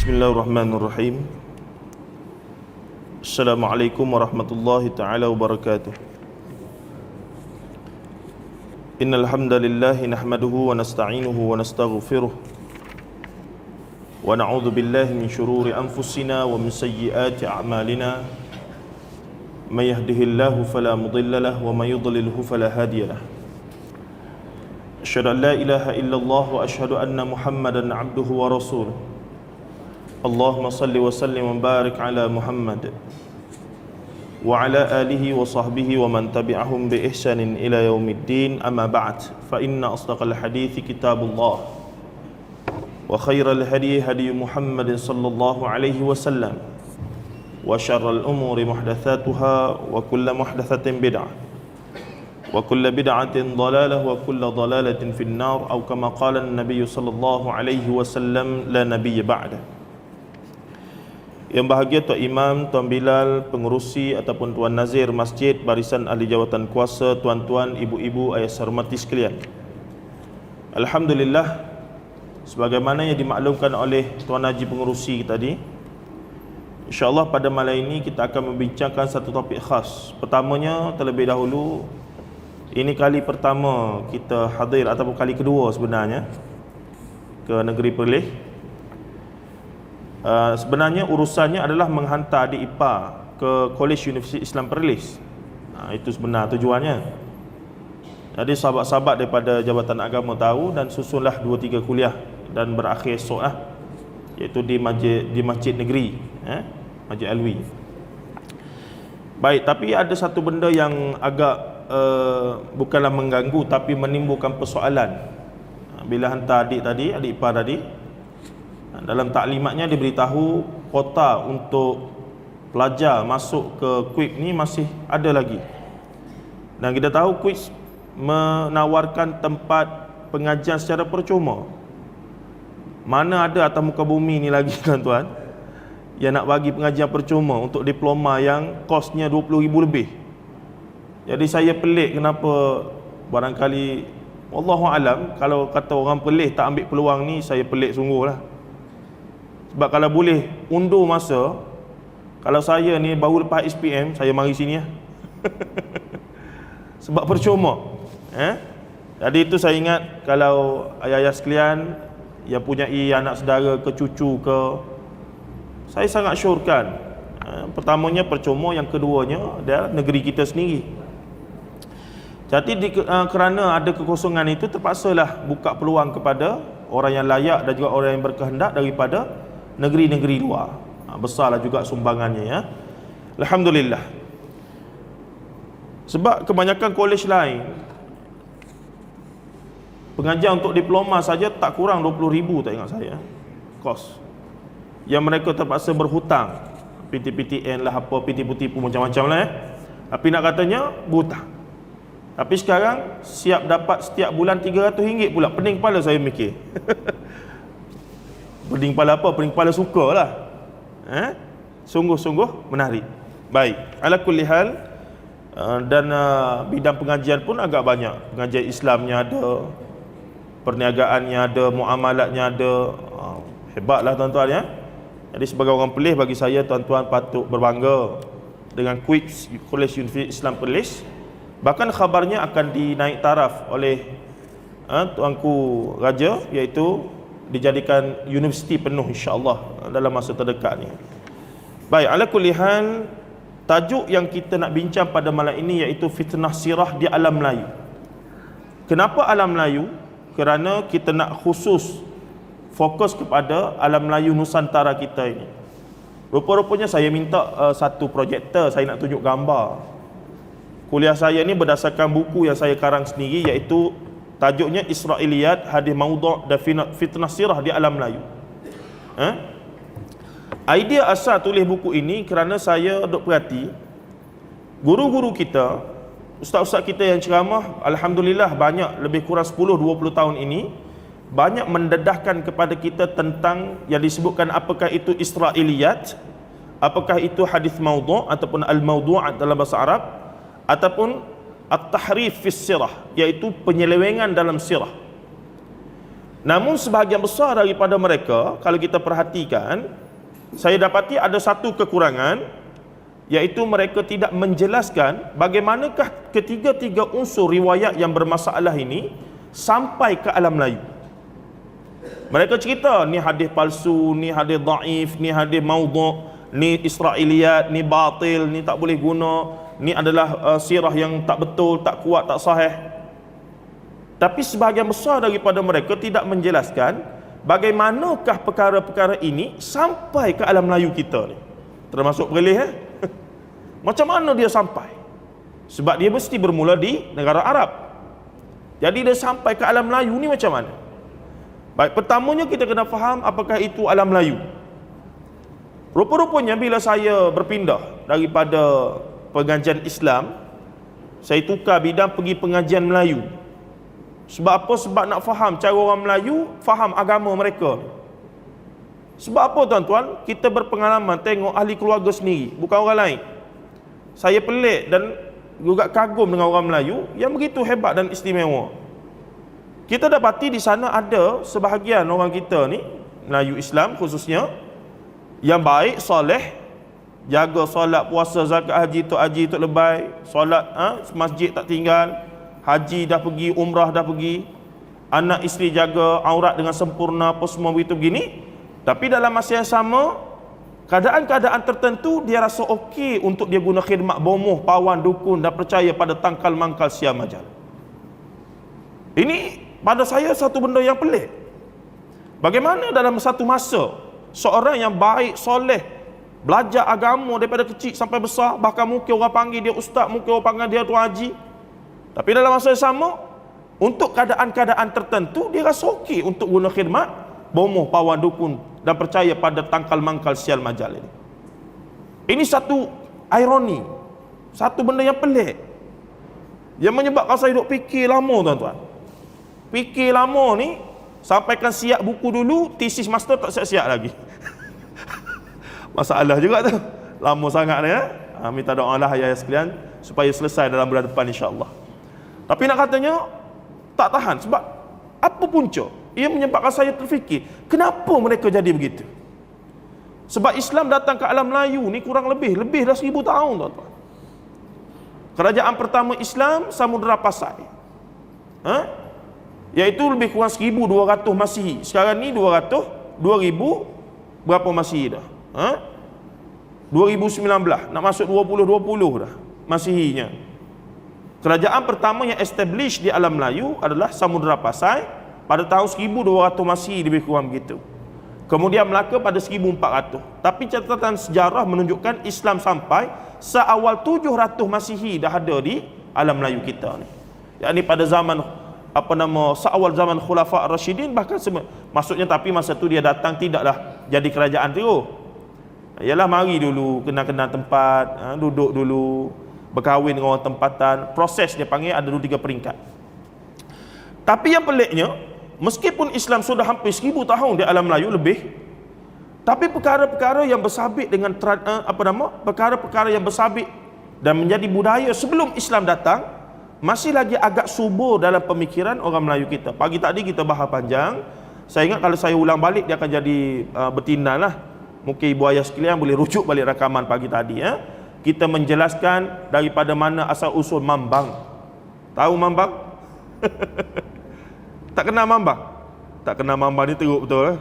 Bismillahirrahmanirrahim. Assalamualaikum warahmatullahi taala wabarakatuh. Innal hamdalillah nahmaduhu wa nasta'inuhu wa nastaghfiruh wa na'udzu billahi min shururi anfusina wa min sayyiati a'malina. May yahdihillahu fala mudilla lahu wa may yudlilhu fala hadiya lahu. Asyhadu an la ilaha illallah wa asyhadu anna Muhammadan 'abduhu wa rasuluh. Allahumma salli wa sallim wa barik ala Muhammad wa ala alihi wa sahbihi wa man tabi'ahum bi ihsanin ila yaumiddin. Amma ba'd, fa inna asdaqal hadithi kitabullah wa khairal hadi hadi Muhammadin sallallahu alaihi wasallam wa syarral umuri muhdatsatuha wa kullu muhdatsatin bid'ah wa kullu bid'atin dhalalah wa kullu dhalalatin fin nar, atau kama qala an-nabiy sallallahu alaihi wasallam, la nabiyya ba'da. Yang bahagia Tuan Imam, Tuan Bilal, pengurusi ataupun Tuan Nazir Masjid, barisan ahli jawatan kuasa, tuan-tuan, ibu-ibu, ayah hormati sekalian. Alhamdulillah, sebagaimana yang dimaklumkan oleh Tuan Haji pengurusi tadi, insya-Allah pada malam ini kita akan membincangkan satu topik khas. Pertamanya, terlebih dahulu, ini kali pertama kita hadir ataupun kali kedua sebenarnya ke negeri Perlis. Sebenarnya urusannya adalah menghantar adik ipar ke Kolej Universiti Islam Perlis. Itu sebenar tujuannya. Jadi sahabat-sahabat daripada Jabatan Agama tahu, dan susunlah 2-3 kuliah dan berakhir esok iaitu di masjid negeri, Masjid Alwi. Baik, tapi ada satu benda yang agak bukanlah mengganggu tapi menimbulkan persoalan. Bila hantar adik ipar tadi, dalam taklimatnya diberitahu kuota untuk pelajar masuk ke KUIP ni masih ada lagi. Dan kita tahu KUIP menawarkan tempat pengajian secara percuma. Mana ada atas muka bumi ni lagi tuan-tuan yang nak bagi pengajian percuma untuk diploma yang kosnya 20,000 lebih. Jadi saya pelik kenapa, barangkali wallahu alam, kalau kata orang Perlis tak ambil peluang ni, saya pelik sungguhlah. Sebab kalau boleh undur masa, kalau saya ni baru lepas SPM, saya mari sini sebab percuma. Jadi itu saya ingat, kalau ayah-ayah sekalian yang punyai anak saudara ke cucu ke, saya sangat syorkan. Pertamanya percuma, yang keduanya adalah negeri kita sendiri. Jadi kerana ada kekosongan itu, terpaksalah buka peluang kepada orang yang layak dan juga orang yang berkehendak daripada negeri-negeri luar. Besarlah juga sumbangannya, ya. Alhamdulillah. Sebab kebanyakan kolej lain, pengajian untuk diploma saja tak kurang 20,000, tak ingat saya, kos. Yang mereka terpaksa berhutang, PTPTN lah, apa, tipu-tipu macam-macam lah, Tapi nak katanya berhutang. Tapi sekarang siap dapat setiap bulan RM300 pula. Pening kepala saya mikir. Pening kepala apa? Pening kepala suka lah. Sungguh-sungguh menarik. Baik, ala kulli hal, dan bidang pengajian pun agak banyak. Pengajian Islamnya ada, perniagaannya ada, muamalatnya ada. Hebatlah tuan-tuan, ya. Jadi sebagai orang Perlis, bagi saya tuan-tuan patut berbangga dengan KUIP, Kolej Universiti Islam Perlis. Bahkan khabarnya akan dinaik taraf oleh Tuanku Raja, iaitu dijadikan universiti penuh insya-Allah dalam masa terdekat ni. Baik, ala kulli hal, tajuk yang kita nak bincang pada malam ini iaitu fitnah sirah di alam Melayu. Kenapa alam Melayu? Kerana kita nak khusus fokus kepada alam Melayu Nusantara kita ini. Rupa-rupanya saya minta satu projektor, saya nak tunjuk gambar. Kuliah saya ni berdasarkan buku yang saya karang sendiri, iaitu tajuknya Israiliyat, Hadis Maudhu' dan Fitnah Sirah di Alam Melayu. Idea asal tulis buku ini kerana saya duk perhati guru-guru kita, ustaz-ustaz kita yang ceramah, alhamdulillah banyak, lebih kurang 10-20 tahun ini, banyak mendedahkan kepada kita tentang yang disebutkan apakah itu Israiliyat, apakah itu hadis maudhu' ataupun al-maudhu'at dalam bahasa Arab, ataupun at-tahrif fis sirah, iaitu penyelewengan dalam sirah. Namun sebahagian besar daripada mereka, kalau kita perhatikan, saya dapati ada satu kekurangan, iaitu mereka tidak menjelaskan bagaimanakah ketiga-tiga unsur riwayat yang bermasalah ini sampai ke alam Melayu. Mereka cerita ni hadis palsu, ni hadis dhaif, ni hadis maudhu', ni Israiliyat, ni batil, ni tak boleh guna, ni adalah sirah yang tak betul, tak kuat, tak sahih. Tapi sebahagian besar daripada mereka tidak menjelaskan bagaimanakah perkara-perkara ini sampai ke alam Melayu kita ni. Termasuk perlis Macam mana dia sampai? Sebab dia mesti bermula di negara Arab. Jadi dia sampai ke alam Melayu ni macam mana? Baik, pertamanya kita kena faham apakah itu alam Melayu. Rupa-rupanya bila saya berpindah daripada pengajian Islam, saya tukar bidang pergi pengajian Melayu. Sebab apa? Sebab nak faham cara orang Melayu faham agama mereka. Sebab apa tuan-tuan? Kita berpengalaman tengok ahli keluarga sendiri, bukan orang lain. Saya pelik dan juga kagum dengan orang Melayu yang begitu hebat dan istimewa. Kita dapati di sana ada sebahagian orang kita ni, Melayu Islam khususnya, yang baik, soleh, jaga solat, puasa, zakat, haji, tuk lebay, solat masjid tak tinggal, haji dah pergi, umrah dah pergi, anak isteri jaga aurat dengan sempurna, apa semua begitu begini. Tapi dalam masa yang sama, keadaan-keadaan tertentu dia rasa okey untuk dia guna khidmat bomoh, pawan, dukun dan percaya pada tangkal mangkal siam ajal. Ini pada saya satu benda yang pelik. Bagaimana dalam satu masa seorang yang baik, soleh, belajar agama daripada kecil sampai besar, bahkan mungkin orang panggil dia ustaz, mungkin orang panggil dia tuan haji, tapi dalam masa yang sama, untuk keadaan-keadaan tertentu dia rasa okey untuk guna khidmat bomoh, pawan, dukun dan percaya pada tangkal mangkal sial majal ini. Ini satu ironi, satu benda yang pelik, yang menyebabkan saya duk fikir lama tuan-tuan. Fikir lama ni, sampaikan siap buku dulu, tesis master tak siap-siap lagi. Masalah juga tu, lama sangat ni minta doa lah ayah sekalian supaya selesai dalam bulan depan insya-Allah. Tapi nak katanya tak tahan. Sebab apa punca? Ia menyebabkan saya terfikir, kenapa mereka jadi begitu? Sebab Islam datang ke alam Melayu ni kurang lebih dah 1000 tahun tuan-tuan. Kerajaan pertama Islam Samudra Pasai, iaitu lebih kurang 1200 Masihi. Sekarang ni 2000 berapa Masihi dah? 2019 nak masuk 2020 dah Masihinya. Kerajaan pertama yang establish di alam Melayu adalah Samudra Pasai pada tahun 1200 Masihi, lebih kurang begitu. Kemudian Melaka pada 1400. Tapi catatan sejarah menunjukkan Islam sampai seawal 700 Masihi dah ada di alam Melayu kita ni. Yakni pada zaman seawal zaman Khulafa Ar-Rasyidin, bahkan maksudnya, tapi masa tu dia datang tidaklah jadi kerajaan terus. Ialah mari dulu kenal-kenal tempat, duduk dulu, berkahwin dengan orang tempatan. Proses dia panggil ada 2-3 peringkat. Tapi yang peliknya, meskipun Islam sudah hampir 1000 tahun di alam Melayu lebih, tapi perkara-perkara yang bersabit dengan perkara-perkara yang bersabit dan menjadi budaya sebelum Islam datang masih lagi agak subur dalam pemikiran orang Melayu kita. Pagi tadi kita bahas panjang. Saya ingat kalau saya ulang balik dia akan jadi bertindan lah. Mungkin ibu ayah sekalian boleh rujuk balik rakaman pagi tadi. Kita menjelaskan daripada mana asal usul mambang. Tahu mambang? Tak kenal mambang? Tak kenal mambang ni teruk betul.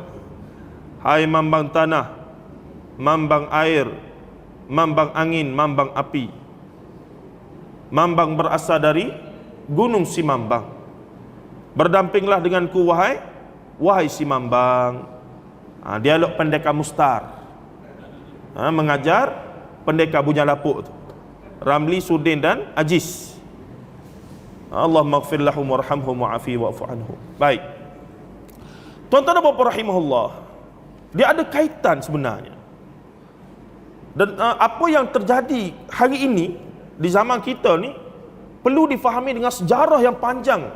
Hai mambang tanah, mambang air, mambang angin, mambang api. Mambang berasal dari gunung si Mambang. Berdampinglah denganku wahai si Mambang. Dialog pendekar Mustar. Mengajar pendekar Bujang Lapuk tu, Ramli, Sudin dan Aziz. Allahumma ighfir lahum warhamhum wa'afi wa'fu anhum. Baik. Tuan-tuan dan puan-puan rahimahullah, dia ada kaitan sebenarnya. Dan apa yang terjadi hari ini di zaman kita ni perlu difahami dengan sejarah yang panjang.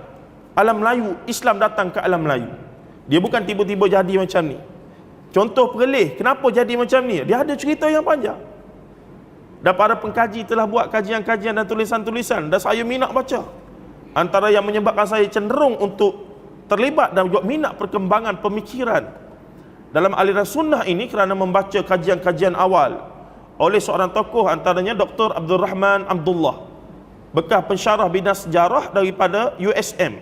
Alam Melayu, Islam datang ke alam Melayu. Dia bukan tiba-tiba jadi macam ni. Contoh perleh, kenapa jadi macam ni? Dia ada cerita yang panjang. Dan para pengkaji telah buat kajian-kajian dan tulisan-tulisan, dan saya minat baca. Antara yang menyebabkan saya cenderung untuk terlibat dan juga minat perkembangan pemikiran dalam aliran sunnah ini kerana membaca kajian-kajian awal oleh seorang tokoh, antaranya Dr. Abdul Rahman Abdullah, bekas pensyarah bidang sejarah daripada USM.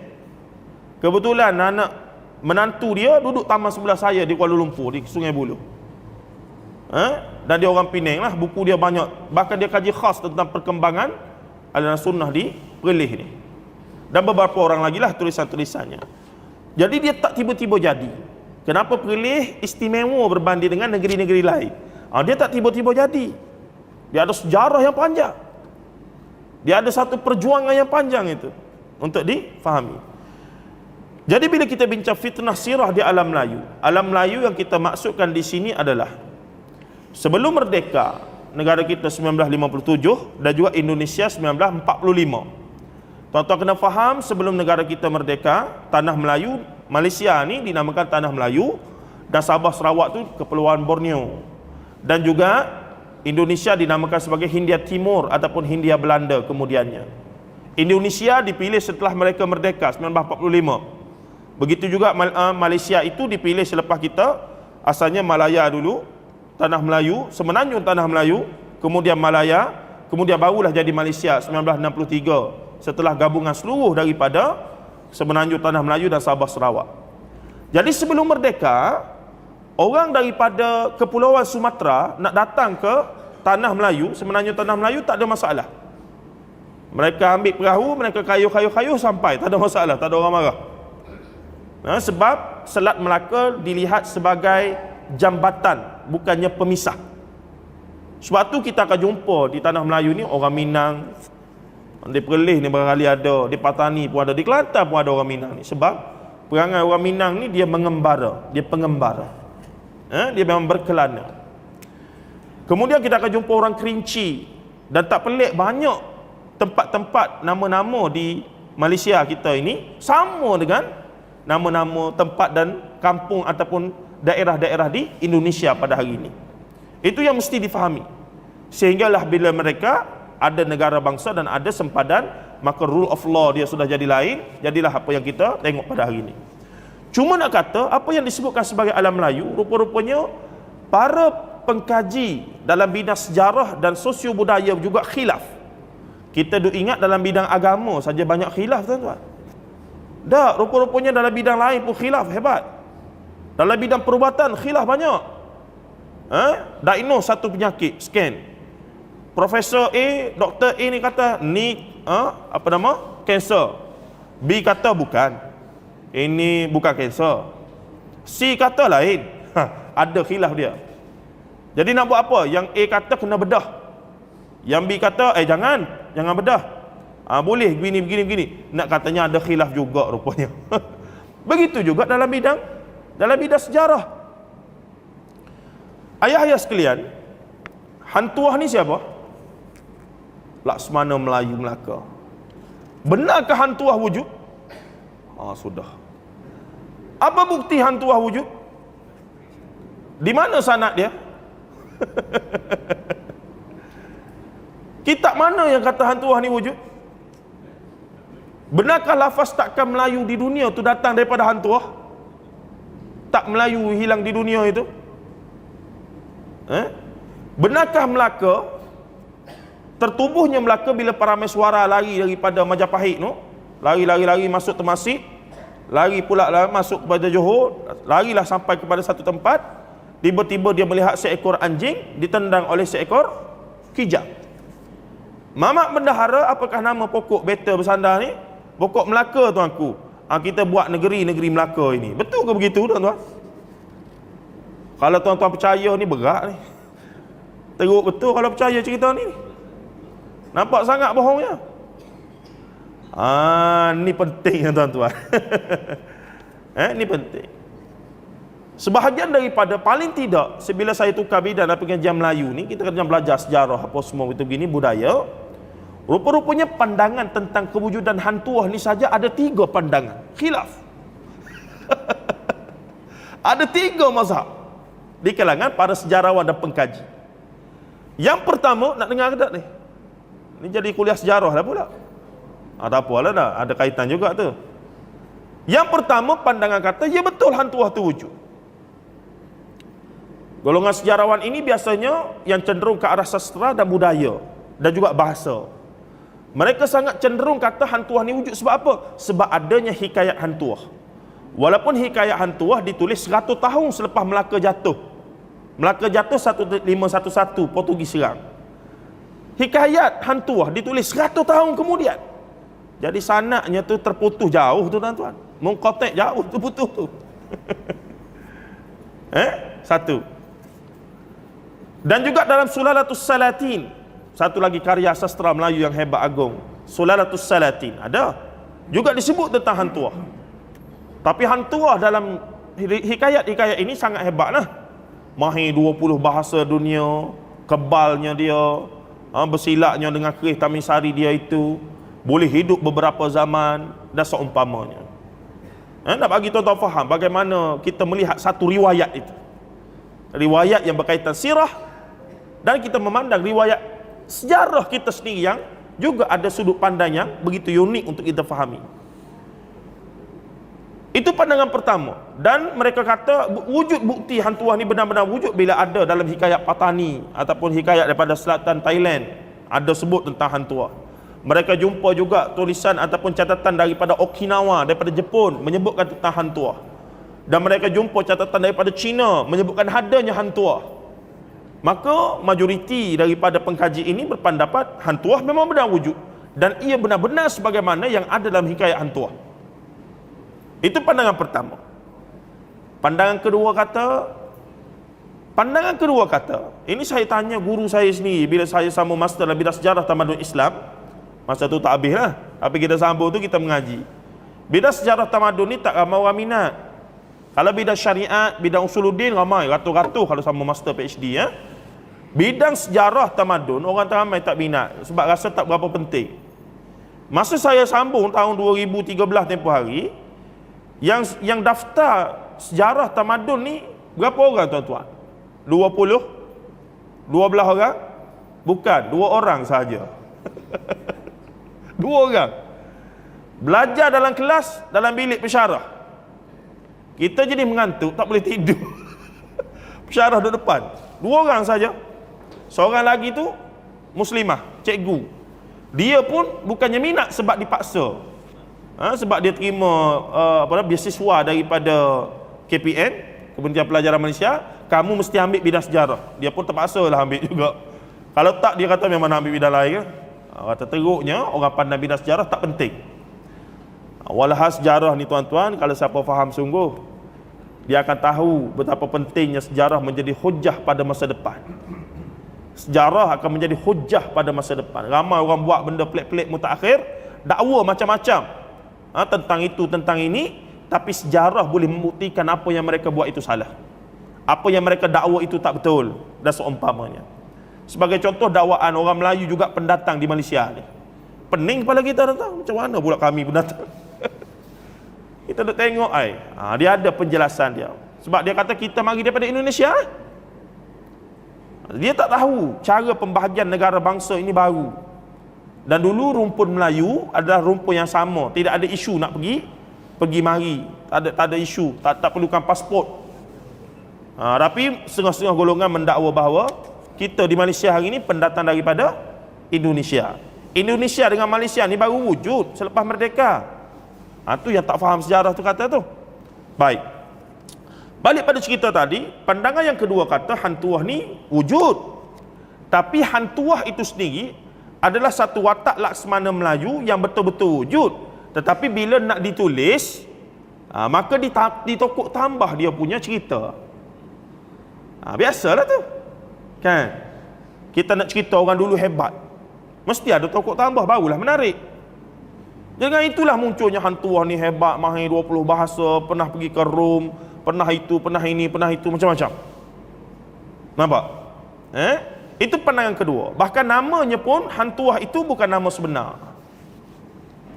Kebetulan anak menantu dia duduk taman sebelah saya di Kuala Lumpur, di Sungai Buloh. Dan dia orang Penang lah, buku dia banyak, bahkan dia kaji khas tentang perkembangan aliran sunnah di Perlis ni, dan beberapa orang lagi lah tulisan-tulisannya. Jadi dia tak tiba-tiba jadi. Kenapa Perlis istimewa berbanding dengan negeri-negeri lain? Dia tak tiba-tiba jadi. Dia ada sejarah yang panjang, dia ada satu perjuangan yang panjang itu untuk difahami. Jadi bila kita bincang fitnah sirah di alam Melayu yang kita maksudkan di sini adalah sebelum merdeka negara kita 1957 dan juga Indonesia 1945. Tuan-tuan kena faham, sebelum negara kita merdeka, tanah Melayu, Malaysia ni dinamakan tanah Melayu, dan Sabah Sarawak tu Kepulauan Borneo, dan juga Indonesia dinamakan sebagai Hindia Timur ataupun Hindia Belanda kemudiannya. Indonesia dipilih setelah mereka merdeka 1945. Begitu juga Malaysia itu dipilih selepas kita, asalnya Malaya dulu, tanah Melayu, Semenanjung tanah Melayu, kemudian Malaya, kemudian barulah jadi Malaysia 1963 setelah gabungan seluruh daripada Semenanjung tanah Melayu dan Sabah Sarawak. Jadi sebelum merdeka, orang daripada Kepulauan Sumatera nak datang ke tanah Melayu, Semenanjung tanah Melayu, tak ada masalah. Mereka ambil perahu, mereka kayuh sampai, tak ada masalah, tak ada orang marah. Sebab Selat Melaka dilihat sebagai jambatan, bukannya pemisah. Sebab tu kita akan jumpa di tanah Melayu ni orang Minang, di Perlis ni barangkali ada, di Patani pun ada, di Kelantan pun ada orang Minang ni. Sebab perangai orang Minang ni dia mengembara, dia pengembara, dia memang berkelana. Kemudian kita akan jumpa orang Kerinci, dan tak pelik banyak tempat-tempat nama-nama di Malaysia kita ini sama dengan nama-nama tempat dan kampung ataupun daerah-daerah di Indonesia pada hari ini. Itu yang mesti difahami. Sehinggalah bila mereka ada negara bangsa dan ada sempadan, maka rule of law dia sudah jadi lain, jadilah apa yang kita tengok pada hari ini. Cuma nak kata, apa yang disebutkan sebagai alam Melayu, rupa-rupanya para pengkaji dalam bidang sejarah dan sosio budaya juga khilaf. Kita duk ingat dalam bidang agama saja banyak khilaf, tuan-tuan. Tak, rupa-rupanya dalam bidang lain pun khilaf hebat. Dalam bidang perubatan khilaf banyak. Diagnose satu penyakit, scan. Profesor A, Doktor A ni kata ni kanser. B kata bukan. Ini bukan kanser. C kata lain. Ada khilaf dia. Jadi nak buat apa? Yang A kata kena bedah. Yang B kata jangan bedah. Boleh begini. Nak katanya ada khilaf juga rupanya. Begitu juga dalam bidang sejarah. Ayah-ayah sekalian, Hantuah ni siapa? Laksmana Melayu Melaka. Benarkah Hantuah wujud? Sudah. Apa bukti Hantuah wujud? Di mana sanad dia? Kitab mana yang kata Hantuah ni wujud? Benarkah lafaz takkan Melayu di dunia tu datang daripada Hantuah? Tak Melayu hilang di dunia itu? Benarkah Melaka, tertubuhnya Melaka bila para Meswara lari daripada Majapahit tu, lari masuk Temasek, lari pula masuk kepada Johor, larilah sampai kepada satu tempat, tiba-tiba dia melihat seekor anjing ditendang oleh seekor kijang. Mamak bendahara, apakah nama pokok beta bersandar ni? Pokok Melaka, tuanku. Kita buat negeri Melaka ini. Betul ke begitu, tuan-tuan? Kalau tuan-tuan percaya ni berat ni. Teruk betul kalau percaya cerita ni. Nampak sangat bohongnya. Ni penting, tuan-tuan. Ni penting. Sebahagian daripada, paling tidak, sebila saya tukar bidang dalam pengajian Melayu ni, kita kena belajar sejarah apa semua itu begini, budaya. Rupa-rupanya pandangan tentang kewujudan Hantuah ni saja ada 3 pandangan. Khilaf. Ada 3 mazhab di kalangan para sejarawan dan pengkaji. Yang pertama, nak dengar ke tak ni? Ni jadi kuliah sejarah lah pula. Tak apalah dah, ada kaitan juga tu. Yang pertama, pandangan kata, ya betul hantuah itu wujud. Golongan sejarawan ini biasanya yang cenderung ke arah sastra dan budaya dan juga bahasa. Mereka sangat cenderung kata hantuah ni wujud sebab apa? Sebab adanya hikayat hantuah. Walaupun hikayat hantuah ditulis 100 tahun selepas Melaka jatuh. Melaka jatuh 1511 Portugis serang. Hikayat hantuah ditulis 100 tahun kemudian. Jadi sanaknya tu terputus jauh tu tuan-tuan. Mengkotek jauh tu putus tu. Satu. Dan juga dalam Sulalatus Salatin, satu lagi karya sastra Melayu yang hebat agung, Sulalatus Salatin, ada juga disebut tentang hantuah. Tapi hantuah dalam hikayat-hikayat ini sangat hebatlah. Mahir 20 bahasa dunia, kebalnya dia, bersilatnya dengan kerih tamisari dia itu, boleh hidup beberapa zaman dan seumpamanya. Nak bagi tuan-tuan faham bagaimana kita melihat satu riwayat itu. Riwayat yang berkaitan sirah, dan kita memandang riwayat sejarah kita sendiri yang juga ada sudut pandang yang begitu unik untuk kita fahami. Itu pandangan pertama. Dan mereka kata wujud bukti hantuah ni benar-benar wujud bila ada dalam hikayat Patani ataupun hikayat daripada selatan Thailand ada sebut tentang hantuah. Mereka jumpa juga tulisan ataupun catatan daripada Okinawa, daripada Jepun, menyebutkan tentang hantuah. Dan mereka jumpa catatan daripada China menyebutkan adanya hantuah. Maka majoriti daripada pengkaji ini berpendapat hantuah memang benar wujud, dan ia benar-benar sebagaimana yang ada dalam hikayat hantuah. Itu pandangan pertama. Pandangan kedua kata, ini saya tanya guru saya sendiri bila saya sambung master dalam bidang sejarah tamadun Islam. Masa tu tak habis lah, tapi kita sambung tu kita mengaji. Bidang sejarah tamadun ni tak ramai orang minat. Kalau bidang syariat, bidang usuluddin ramai, ratus-ratus kalau sama master PhD ya. Bidang sejarah tamadun orang ramai tak minat sebab rasa tak berapa penting. Masa saya sambung tahun 2013 tempoh hari, yang daftar sejarah tamadun ni berapa orang tuan-tuan? 12 orang? Bukan, 2 orang sahaja. 2 orang. Belajar dalam kelas, dalam bilik pensyarah. Kita jadi mengantuk, tak boleh tidur. Pensyarah duduk depan. 2 orang saja. Seorang lagi tu muslimah, cikgu. Dia pun bukannya minat sebab dipaksa. Sebab dia terima beasiswa daripada KPN, Kementerian Pelajaran Malaysia, kamu mesti ambil bidang sejarah. Dia pun terpaksa lah ambil juga. Kalau tak, dia kata memang nak ambil bidang lain ke? Kata teruknya orang pandang bidang sejarah tak penting. Walhas sejarah ni tuan-tuan, kalau siapa faham sungguh, dia akan tahu betapa pentingnya sejarah menjadi hujah pada masa depan. Sejarah akan menjadi hujah pada masa depan. Ramai orang buat benda pelik-pelik mutakhir, dakwa macam-macam tentang itu, tentang ini, tapi sejarah boleh membuktikan apa yang mereka buat itu salah, apa yang mereka dakwa itu tak betul dan seumpamanya. Sebagai contoh, dakwaan orang Melayu juga pendatang di Malaysia ni. Pening kepala kita datang, macam mana pula kami pendatang? Kita duk tengok dia ada penjelasan dia. Sebab dia kata kita mari daripada Indonesia. Dia tak tahu cara pembahagian negara bangsa ini baru. Dan dulu rumpun Melayu adalah rumpun yang sama, tidak ada isu nak pergi mari, tak ada isu, tak perlukan pasport. Tapi setengah-setengah golongan mendakwa bahawa kita di Malaysia hari ini pendatang daripada Indonesia. Indonesia dengan Malaysia ni baru wujud selepas merdeka. Tu yang tak faham sejarah tu kata tu. Baik. Balik pada cerita tadi, pandangan yang kedua kata hantuah ni wujud. Tapi hantuah itu sendiri adalah satu watak laksmana Melayu yang betul-betul wujud. Tetapi bila nak ditulis, maka ditokok tambah dia punya cerita. Biasalah tu. Kan? Kita nak cerita orang dulu hebat, mesti ada tokok tambah barulah menarik. Dengan itulah munculnya hantuah ni hebat, mahir 20 bahasa, pernah pergi ke Rom, pernah itu, pernah ini, pernah itu, macam-macam. Nampak? Itu pandangan kedua. Bahkan namanya pun hantuah itu bukan nama sebenar.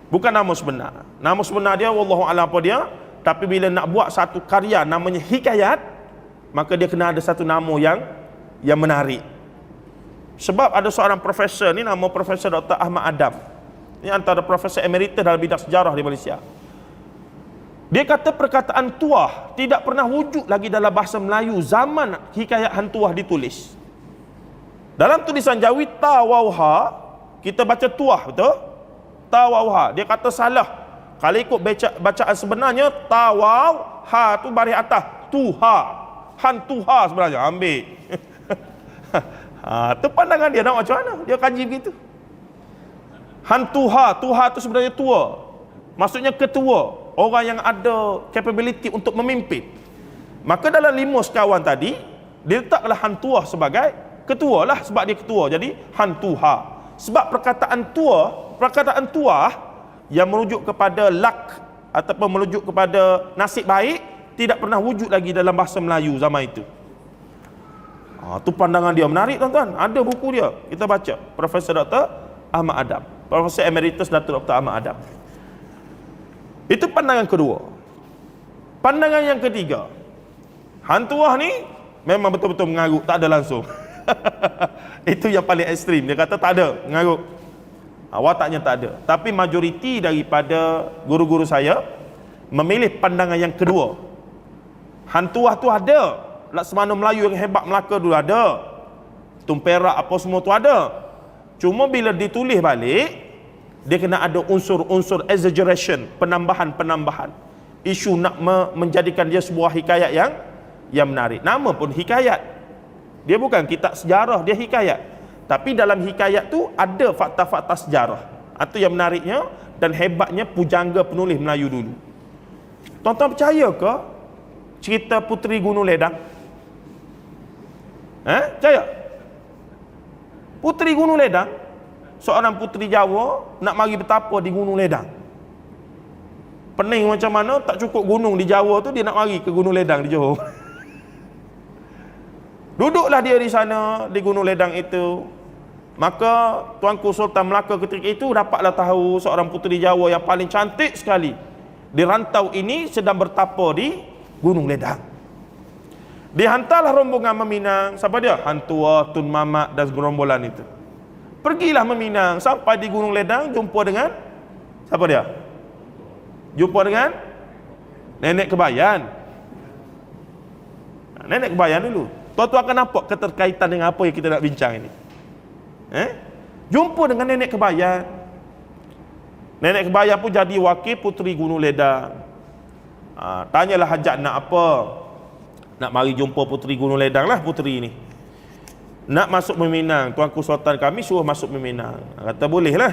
Bukan nama sebenar. Nama sebenar dia wallahu a'lam apa dia, tapi bila nak buat satu karya namanya hikayat, maka dia kena ada satu nama yang menarik. Sebab ada seorang profesor ni, nama Profesor Dr. Ahmad Adam. Ini antara profesor emeritus dalam bidang sejarah di Malaysia. Dia kata perkataan tuah tidak pernah wujud lagi dalam bahasa Melayu zaman hikayat hantuah ditulis. Dalam tulisan Jawi tawauha, kita baca tuah, betul? Tawauha. Dia kata salah. Kalau ikut bacaan sebenarnya tawau ha tu baris atas, tuha. Hantuha sebenarnya ambil. Tu pandangan dia, nak macam mana? Dia kaji begitu. Hantuha, tuha tu sebenarnya tua. Maksudnya ketua, orang yang ada capability untuk memimpin. Maka dalam 5 sekawan tadi, dia letaklah hantuah sebagai ketua lah, sebab dia ketua. Jadi hantuha. Sebab perkataan tuah yang merujuk kepada luck ataupun merujuk kepada nasib baik tidak pernah wujud lagi dalam bahasa Melayu zaman itu. Tu pandangan dia menarik, tuan-tuan. Ada buku dia, kita baca. Profesor Dr. Ahmad Adam, Profesor Emeritus Dr. Ahmad Adam. Itu pandangan kedua. Pandangan yang ketiga, hantuah ni memang betul-betul mengarut, tak ada langsung. Itu yang paling ekstrim. Dia kata tak ada mengarut, wataknya tak ada. Tapi majoriti daripada guru-guru saya memilih pandangan yang kedua. Hantuah tu ada. Laksamana Melayu yang hebat Melaka dulu ada. Tumperak apa semua tu ada. Cuma bila ditulis balik, dia kena ada unsur-unsur exaggeration, penambahan-penambahan. Isu nak menjadikan dia sebuah hikayat yang menarik. Nama pun hikayat. Dia bukan kitab sejarah, dia hikayat. Tapi dalam hikayat tu ada fakta-fakta sejarah. Itu yang menariknya dan hebatnya pujangga penulis Melayu dulu. Tuan-tuan percaya ke cerita Puteri Gunung Ledang? Percaya? Puteri Gunung Ledang, seorang puteri Jawa nak mari bertapa di Gunung Ledang. Pening macam mana, tak cukup gunung di Jawa tu, dia nak mari ke Gunung Ledang di Johor. Duduklah dia di sana, di Gunung Ledang itu. Maka Tuanku Sultan Melaka ketika itu dapatlah tahu seorang puteri Jawa yang paling cantik sekali di rantau ini sedang bertapa di Gunung Ledang. Dihantarlah rombongan meminang. Siapa dia? Hantuah, Tun Mamat dan gerombolan itu. Pergilah meminang sampai di Gunung Ledang, jumpa dengan siapa dia? Jumpa dengan Nenek Kebayan. Nenek Kebayan dulu. Tuan-tuan akan nampak keterkaitan dengan apa yang kita nak bincang ini. Jumpa dengan Nenek Kebayan. Nenek Kebayan pun jadi wakil puteri Gunung Ledang. Tanyalah hajat nak apa. Nak mari jumpa puteri Gunung Ledang lah puteri ni. Nak masuk meminang, Tuanku Sultan kami suruh masuk meminang. Kata boleh lah.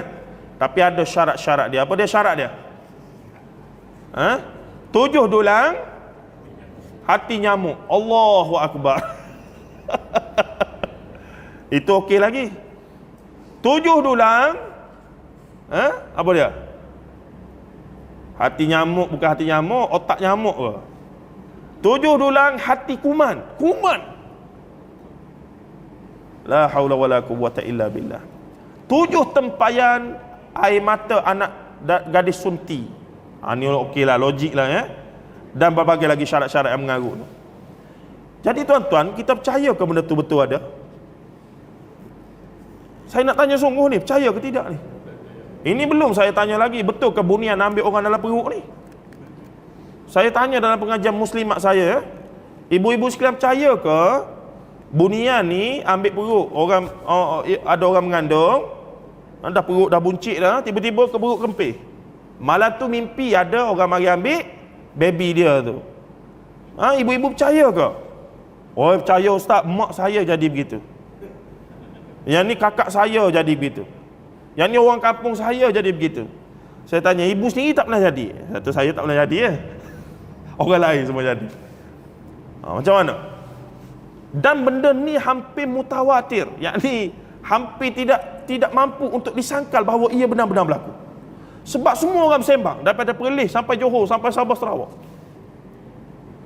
Tapi ada syarat-syarat dia. Apa dia syarat dia? 7 dulang hati nyamuk. Allahu Akbar. Itu okey lagi. 7 dulang apa dia? Hati nyamuk, bukan hati nyamuk, otak nyamuk ke? 7 dulang hati kuman. Kuman. La haula wala quwwata illa billah. 7 tempayan air mata anak gadis sunti. Ni okeylah, logik lah ya. Dan berbagai lagi syarat-syarat yang mengarut. Jadi tuan-tuan, kita percaya ke benda tu betul ada? Saya nak tanya sungguh ni, percaya ke tidak ni? Ini belum saya tanya lagi, betul ke bunian ambil orang dalam perut ni? Saya tanya dalam pengajian muslimat saya, ibu-ibu sekalian percaya ke bunian ni ambil perut orang, ada orang mengandung, dah perut dah buncit dah, tiba-tiba ke perut kempis. Malam tu mimpi ada orang mari ambil baby dia tu. Ibu-ibu percaya ke? Oh percaya ustaz, mak saya jadi begitu. Yang ni kakak saya jadi begitu. Yang ni orang kampung saya jadi begitu. Saya tanya, ibu sendiri tak pernah jadi? Satu saya tak pernah jadi ya. Orang lain semua jadi. Macam mana? Dan benda ni hampir mutawatir, yakni hampir tidak mampu untuk disangkal bahawa ia benar-benar berlaku. Sebab semua orang bersembang daripada Perlis sampai Johor sampai Sabah Sarawak.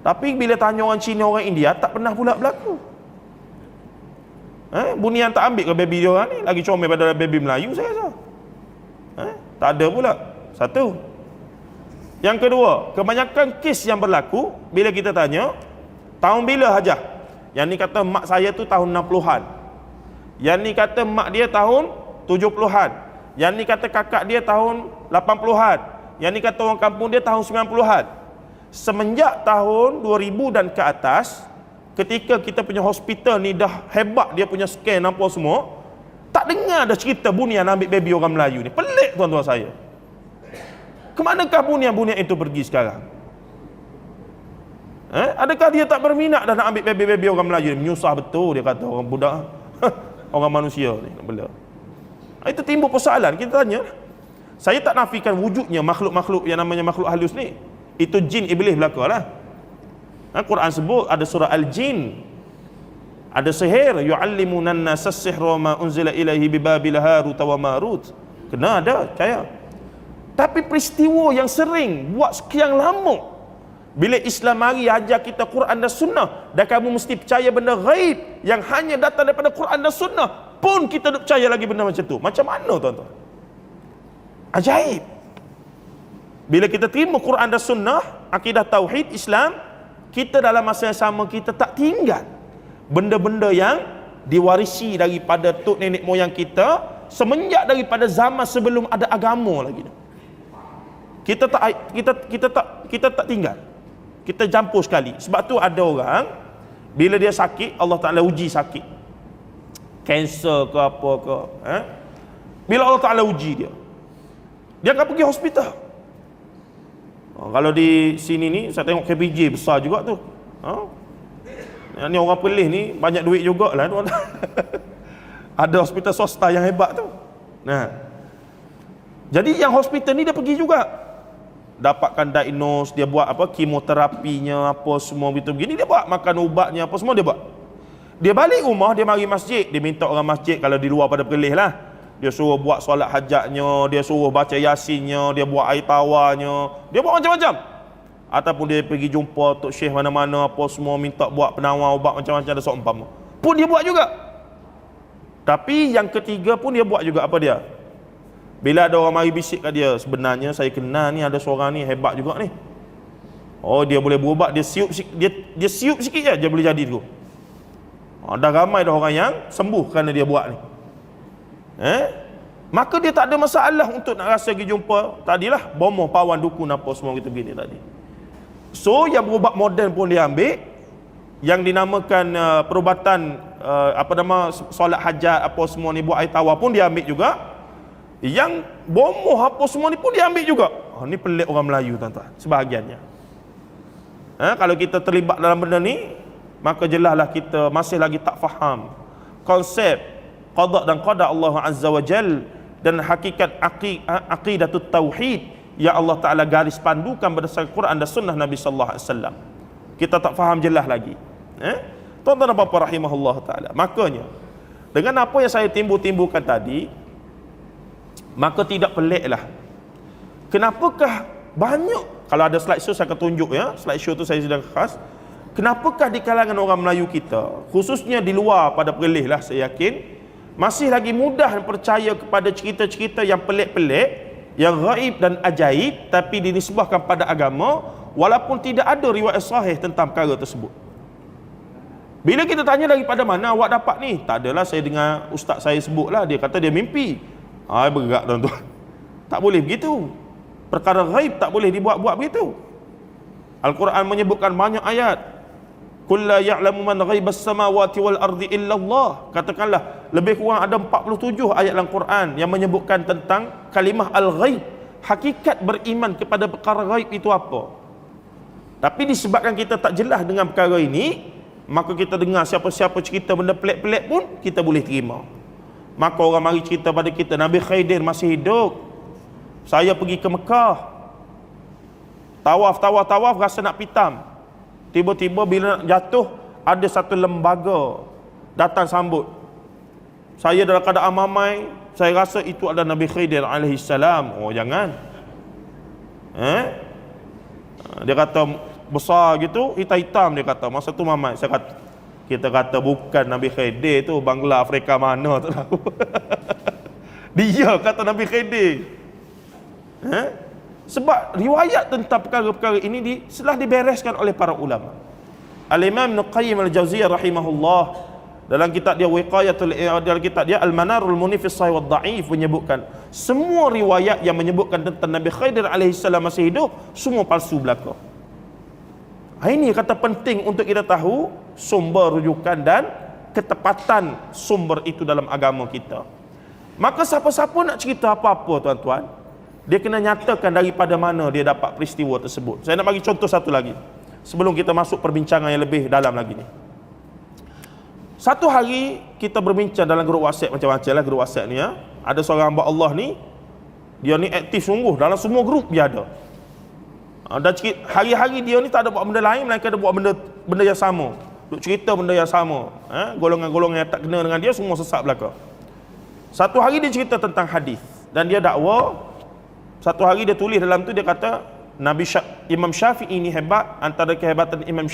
Tapi bila tanya orang Cina, orang India, tak pernah pula berlaku. Bunian tak ambil ke baby dia orang ni? Lagi comel pada baby Melayu saya rasa. Tak ada pula. Satu. Yang kedua, kebanyakan kes yang berlaku bila kita tanya tahun bila hajah. Yang ni kata mak saya tu tahun 60-an. Yang ni kata mak dia tahun 70-an. Yang ni kata kakak dia tahun 80-an. Yang ni kata orang kampung dia tahun 90-an. semenjak tahun 2000 dan ke atas, ketika kita punya hospital ni dah hebat, dia punya scan apa semua, tak dengar ada cerita bunian ambil baby orang Melayu ni. Pelik tuan-tuan saya. Kemanakah bunian-bunian itu pergi sekarang? Adakah dia tak berminat dah nak ambil baby-baby orang Melayu ni? Menyusah betul dia kata orang budak. Orang manusia ni nak bela. Itu timbul persoalan. Kita tanya, saya tak nafikan wujudnya makhluk-makhluk yang namanya makhluk halus ni. Itu jin iblis belaka lah. Quran sebut ada surah Al-Jin, ada sihir, yu'allimunan nasa as-sihra ma unzila ilaihi bi babil harut wa marut. Kena ada, percaya. Tapi peristiwa yang sering buat sekian lama, bila Islam mari ajar kita Quran dan Sunnah, dan kamu mesti percaya benda ghaib yang hanya datang daripada Quran dan Sunnah, pun kita tak percaya lagi benda macam tu. Macam mana tuan-tuan? Ajaib. Bila kita terima Quran dan Sunnah, akidah tauhid Islam, kita dalam masa yang sama kita tak tinggal benda-benda yang diwarisi daripada tok nenek moyang kita semenjak daripada zaman sebelum ada agama lagi. Kita tak tinggal. Kita campur sekali. Sebab tu ada orang bila dia sakit, Allah Taala uji sakit, kanser ke apa ke, bila Allah Taala uji dia akan pergi hospital. Kalau di sini ni saya tengok KPJ besar juga tu. Ni orang Perlis ni banyak duit jugalah tuan. Ada hospital swasta yang hebat tu. Nah. Jadi yang hospital ni dia pergi juga. Dapatkan diagnose, dia buat apa, kemoterapinya apa semua gitu begini, dia buat makan ubatnya apa semua dia buat. Dia balik rumah, dia mari masjid, dia minta orang masjid kalau di luar pada Perlis lah, dia suruh buat solat hajatnya, dia suruh baca yasinnya, dia buat air tawarnya, dia buat macam-macam. Ataupun dia pergi jumpa Tok Syekh mana-mana apa semua, minta buat penawar ubat macam-macam ada seumpama, pun dia buat juga. Tapi yang ketiga pun dia buat juga apa dia? Bila ada orang mari bisik kat dia, sebenarnya saya kenal ni, ada seorang ni hebat juga ni. Oh, dia boleh berubat, dia siup sikit je, dia boleh jadi tu. Dah ramai dah orang yang sembuh kerana dia buat ni. Maka dia tak ada masalah untuk nak rasa pergi jumpa tadilah bomoh pawan dukun apa semua gitu begini tadi. So yang berubat moden pun dia ambil, yang dinamakan perubatan solat hajat apa semua ni, buat air tawar pun dia ambil juga. Yang bomoh apa semua ni pun dia ambil juga. Ni pelik orang Melayu tuan-tuan, sebahagiannya. Kalau kita terlibat dalam benda ni, maka jelaslah kita masih lagi tak faham konsep qada dan qada Allah Azza wa Jal dan hakikat aqidatut tauhid yang Allah Taala garis pandukan berdasarkan Quran dan Sunnah Nabi sallallahu alaihi wasallam. Kita tak faham jelas lagi. Tuan-tuan dan puan-puan rahimahullah taala. Makanya dengan apa yang saya timbul-timbulkan tadi, maka tidak peliklah kenapakah banyak, kalau ada slide show saya akan tunjuk ya, slide show tu saya sedang khas, kenapakah di kalangan orang Melayu kita, khususnya di luar pada Perlis lah, saya yakin masih lagi mudah percaya kepada cerita-cerita yang pelik-pelik, yang gaib dan ajaib, tapi dinisbahkan pada agama walaupun tidak ada riwayat sahih tentang perkara tersebut. Bila kita tanya daripada mana awak dapat ni, tak adalah, saya dengar ustaz saya sebutlah, dia kata dia mimpi. Bergerak tuan-tuan. Tak boleh begitu. Perkara ghaib tak boleh dibuat-buat begitu. Al-Quran menyebutkan banyak ayat. Qul la ya'lamu man ghaibas samawati wal ardi illa Allah. Katakanlah, lebih kurang ada 47 ayat dalam Quran yang menyebutkan tentang kalimah al-ghaib, hakikat beriman kepada perkara ghaib itu apa. Tapi disebabkan kita tak jelas dengan perkara ini, maka kita dengar siapa-siapa cerita benda pelik-pelik pun kita boleh terima. Maka orang mari cerita pada kita, Nabi Khidir masih hidup, saya pergi ke Mekah, tawaf rasa nak pitam, tiba-tiba bila nak jatuh ada satu lembaga datang sambut saya dalam keadaan mamai, saya rasa itu adalah Nabi Khidir alaihi salam. Oh jangan, dia kata besar gitu, hitam-hitam, dia kata masa tu mamai. Kita kata bukan Nabi Khidir tu, Bangla Afrika mana tak tahu. Dia kata Nabi Khidir. Sebab riwayat tentang perkara-perkara ini telah dibereskan oleh para ulama. Al-Imam Ibn Qayyim Al-Jauziyah rahimahullah dalam kitab dia dalam kitab dia Al-Manarul Munif fi Sahih wad Dha'if menyebutkan semua riwayat yang menyebutkan tentang Nabi Khidir alaihi salam masih hidup semua palsu belaka. Ini kata penting untuk kita tahu sumber rujukan dan ketepatan sumber itu dalam agama kita. Maka siapa-siapa nak cerita apa-apa tuan-tuan, dia kena nyatakan daripada mana dia dapat peristiwa tersebut. Saya nak bagi contoh satu lagi sebelum kita masuk perbincangan yang lebih dalam lagi ni. Satu hari kita berbincang dalam grup WhatsApp, macam-macam lah grup WhatsApp ni ya. Ada seorang hamba Allah ni, dia ni aktif sungguh dalam semua grup dia ada. Dan hari-hari dia ni tak ada buat benda lain melainkan ada buat benda yang sama. Duk cerita benda yang sama. Golongan-golongan yang tak kena dengan dia semua sesat belaka. Satu hari dia cerita tentang hadis dan dia dakwa. Satu hari dia tulis dalam tu, dia kata Imam Syafi'i ni hebat. Antara kehebatan Imam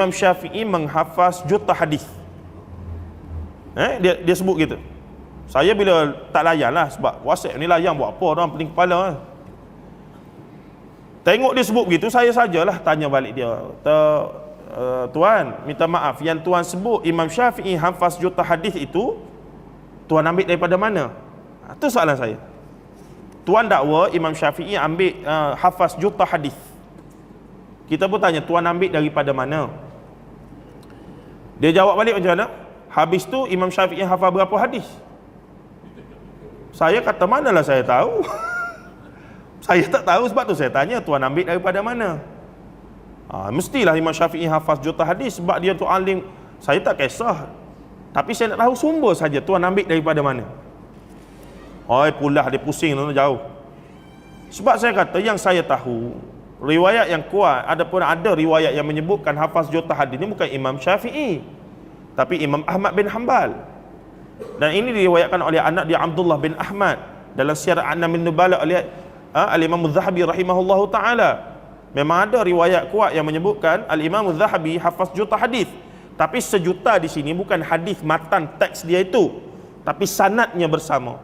Syafi'i menghafaz juta hadis. Dia sebut gitu. Saya bila tak layan lah, sebab WhatsApp ni layan buat apa, orang pening kepala. Tengok dia sebut begitu, saya sajalah tanya balik dia. Tuan, minta maaf, yang tuan sebut Imam Syafi'i hafaz juta hadis itu, tuan ambil daripada mana? Itu soalan saya. Tuan dakwa Imam Syafi'i ambil hafaz juta hadis. Kita pun tanya, tuan ambil daripada mana? Dia jawab balik macam mana? Habis tu Imam Syafi'i hafaz berapa hadis? Saya kata, manalah saya tahu. Saya tak tahu, sebab tu saya tanya, tuan ambil daripada mana? Mestilah Imam Syafi'i hafaz juta hadis sebab dia tu alim. Saya tak kisah, tapi saya nak tahu sumber saja, tuan ambil daripada mana? Pula dia pusing tu jauh. Sebab saya kata, yang saya tahu riwayat yang kuat, ada riwayat yang menyebutkan hafaz juta hadis ni bukan Imam Syafi'i, tapi Imam Ahmad bin Hanbal. Dan ini diriwayatkan oleh anak dia Abdullah bin Ahmad dalam Syiar A'lamin Nubala oleh Al-Imam Az-Zahabi rahimahullahu ta'ala. Memang ada riwayat kuat yang menyebutkan Al-Imam Az-Zahabi hafaz juta hadis. Tapi sejuta di sini bukan hadis matan teks dia itu, tapi sanadnya bersama.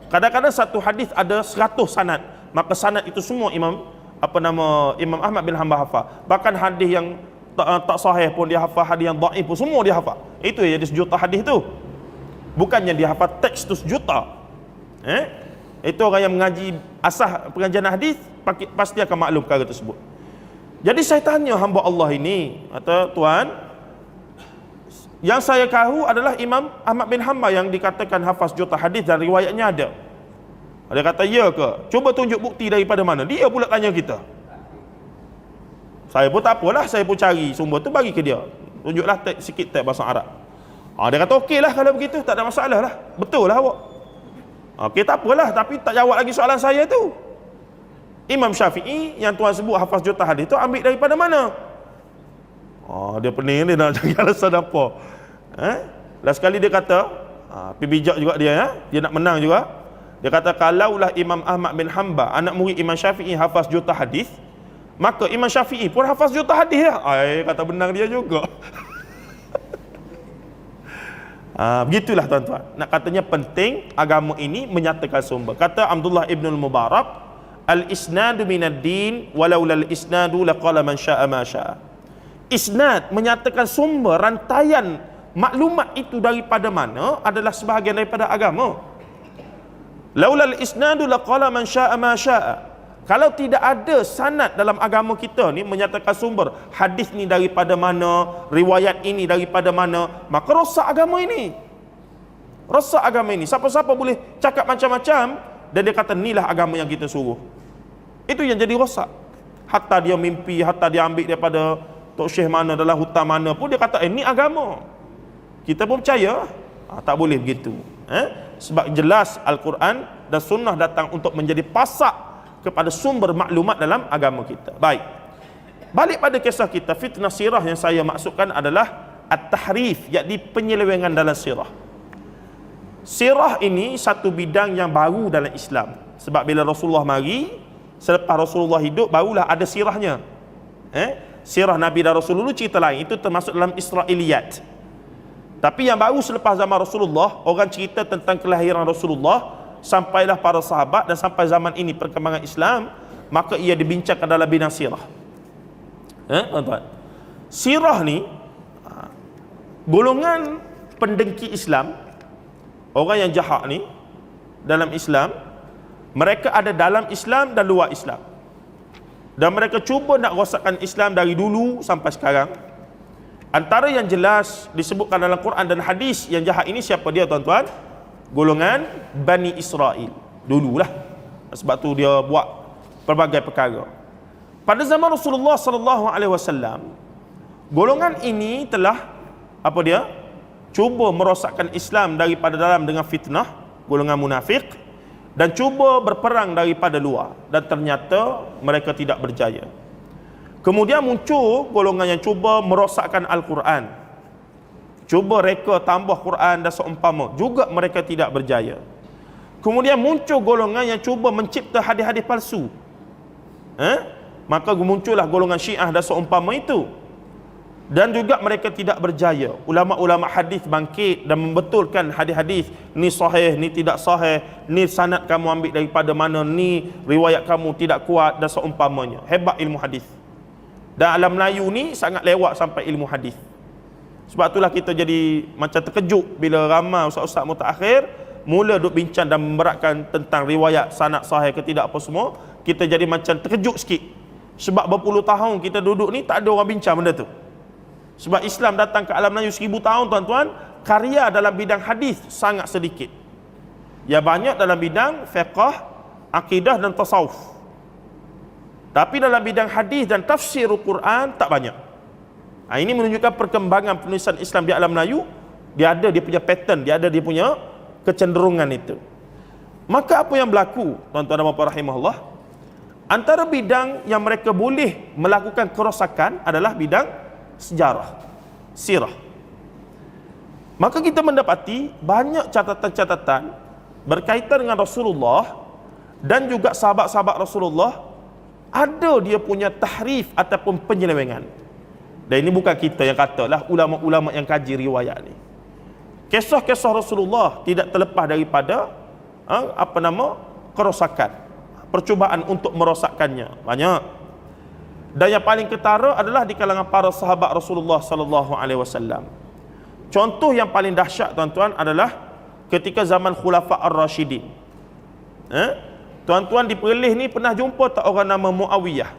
Kadang-kadang satu hadis ada 100 sanad, maka sanad itu semua Imam Ahmad bin Hanbal hafal. Bahkan hadis yang tak sahih pun dia hafal, hadis yang dhaif pun semua dia hafal. Itu yang jadi sejuta hadis tu. Bukannya dia hafal teks tu sejuta. Itu orang yang mengaji asas pengajian hadis pasti akan maklum perkara tersebut. Jadi saya tanya hamba Allah ini, kata, tuan, yang saya tahu adalah Imam Ahmad bin Hanbal yang dikatakan hafaz juta hadis dan riwayatnya ada. Dia kata, ya ke? Cuba tunjuk bukti daripada mana? Dia pula tanya kita. Saya pun tak apalah, saya pun cari sumber tu bagi ke dia. Tunjuklah sikit teks bahasa Arab. Dia kata, okeylah kalau begitu, tak ada masalah lah. Betul lah awak. Okey, tak apalah, tapi tak jawab lagi soalan saya tu. Imam Syafi'i yang tuan sebut hafaz juta hadis tu ambil daripada mana? Dia pening, dia nak cari alasan apa. Last sekali dia kata, pergi bijak juga dia ya. Dia nak menang juga. Dia kata, kalaulah Imam Ahmad bin Hanbal anak murid Imam Syafi'i hafaz juta hadis, maka Imam Syafi'i pun hafaz juta hadis ya. Kata benar dia juga. Begitulah tuan-tuan. Nak katanya penting agama ini menyatakan sumber. Kata Abdullah ibn al-Mubarak, al-isnadu minad din walau lal isnadu laqala man syaa ma syaa. Isnad menyatakan sumber, rantaian maklumat itu daripada mana adalah sebahagian daripada agama. Laulal isnadu laqala man syaa ma syaa. Kalau tidak ada sanad dalam agama kita ni menyatakan sumber, hadis ni daripada mana, riwayat ini daripada mana, maka rosak agama ini. Rosak agama ini. Siapa-siapa boleh cakap macam-macam dan dia kata inilah agama yang kita suruh. Itu yang jadi rosak. Hatta dia mimpi, hatta dia ambil daripada tok syekh mana dalam hutan mana pun dia kata ini agama. Kita pun percaya. Tak boleh begitu. Sebab jelas Al-Quran dan Sunnah datang untuk menjadi pasak kepada sumber maklumat dalam agama kita. Baik. Balik pada kisah kita, fitnah sirah yang saya maksudkan adalah at-tahrif, iaitu penyelewengan dalam sirah. Sirah ini satu bidang yang baru dalam Islam. Sebab bila Rasulullah mari, selepas Rasulullah hidup, barulah ada sirahnya. Sirah Nabi dan Rasulullah cerita lain, itu termasuk dalam Israiliyat. Tapi yang baru selepas zaman Rasulullah, orang cerita tentang kelahiran Rasulullah, sampailah para sahabat dan sampai zaman ini perkembangan Islam, maka ia dibincangkan dalam bidang sirah. Tuan-tuan, sirah ni golongan pendengki Islam, orang yang jahat ni dalam Islam, mereka ada dalam Islam dan luar Islam. dan mereka cuba nak rosakkan Islam dari dulu sampai sekarang. Antara yang jelas disebutkan dalam Quran dan hadis, yang jahat ini siapa dia tuan-tuan? Golongan Bani Israel dululah. Sebab tu dia buat pelbagai perkara. Pada zaman Rasulullah sallallahu alaihi wasallam, golongan ini telah apa dia? Cuba merosakkan Islam daripada dalam dengan fitnah, golongan munafik, dan cuba berperang daripada luar, dan ternyata mereka tidak berjaya. Kemudian muncul golongan yang cuba merosakkan Al-Quran, cuba reka tambah Quran dan seumpama, juga mereka tidak berjaya. Kemudian muncul golongan yang cuba mencipta hadis-hadis palsu, maka muncullah golongan Syiah dan seumpama itu, dan juga mereka tidak berjaya. Ulama-ulama hadis bangkit dan membetulkan hadis-hadis, ni sahih, ni tidak sahih, ni sanad kamu ambil daripada mana, ni riwayat kamu tidak kuat dan seumpamanya. Hebat ilmu hadis. Dan alam Melayu ni sangat lewat sampai ilmu hadis. Sebab itulah kita jadi macam terkejut bila ramai ustaz-ustaz mutaakhir mula duk bincang dan memberatkan tentang riwayat sanad sahih ke tidak apa semua. Kita jadi macam terkejut sikit. Sebab berpuluh tahun kita duduk ni tak ada orang bincang benda tu. Sebab Islam datang ke alam Melayu 1000 tahun tuan-tuan, karya dalam bidang hadis sangat sedikit. Ya banyak dalam bidang fiqh, akidah dan tasawuf. Tapi dalam bidang hadis dan tafsir Al-Quran tak banyak. Ini menunjukkan perkembangan penulisan Islam di alam Melayu. Dia ada dia punya pattern, dia ada dia punya kecenderungan itu. Maka apa yang berlaku tuan-tuan dan puan-puan rahimahullah, antara bidang yang mereka boleh melakukan kerosakan adalah bidang sejarah, sirah. Maka kita mendapati banyak catatan-catatan berkaitan dengan Rasulullah dan juga sahabat-sahabat Rasulullah, ada dia punya tahrif ataupun penyelewengan. Dan ini bukan kita yang katalah, ulama-ulama yang kaji riwayat ni. Kisah-kisah Rasulullah tidak terlepas daripada kerosakan, percubaan untuk merosakkannya banyak. Dan yang paling ketara adalah di kalangan para sahabat Rasulullah sallallahu alaihi wasallam. Contoh yang paling dahsyat tuan-tuan adalah ketika zaman Khulafa Ar-Rasyidin. Tuan-tuan di Perlis ni pernah jumpa tak orang nama Muawiyah?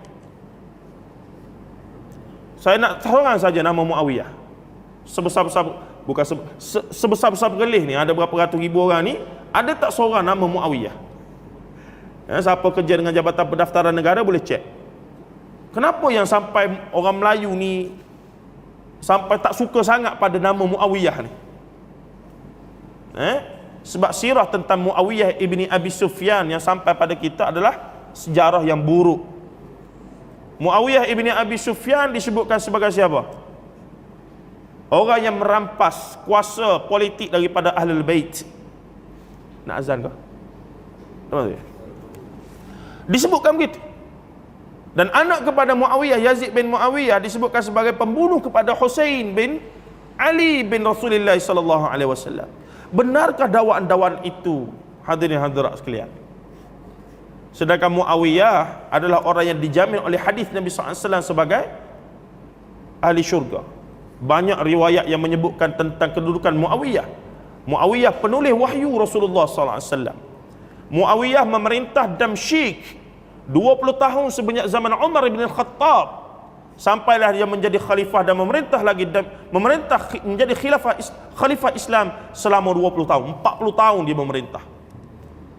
Saya nak seorang saja nama Muawiyah. Sebesar-besar, bukan sebesar-besar Perlis ni, ada berapa ratus ribu orang ni, ada tak seorang nama Muawiyah? Siapa kerja dengan Jabatan Pendaftaran Negara boleh cek. Kenapa yang sampai orang Melayu ni sampai tak suka sangat pada nama Muawiyah ni? Sebab sirah tentang Muawiyah ibni Abi Sufyan yang sampai pada kita adalah sejarah yang buruk. Muawiyah ibni Abi Sufyan disebutkan sebagai siapa? Orang yang merampas kuasa politik daripada Ahlul Bait. Nak azan ke? Disebutkan begitu. Dan anak kepada Muawiyah, Yazid bin Muawiyah, disebutkan sebagai pembunuh kepada Husain bin Ali bin Rasulullah sallallahu alaihi wasallam. Benarkah dakwaan-dakwaan itu, hadirin hadirat sekalian? Sedangkan Muawiyah adalah orang yang dijamin oleh hadis Nabi SAW sebagai ahli syurga. Banyak riwayat yang menyebutkan tentang kedudukan Muawiyah. Muawiyah penulis wahyu Rasulullah SAW. Muawiyah memerintah Damsyik 20 tahun sebanyak zaman Umar bin Al-Khattab, sampailah dia menjadi khalifah dan memerintah lagi, dan memerintah menjadi khalifah Islam selama 20 tahun. 40 tahun dia memerintah.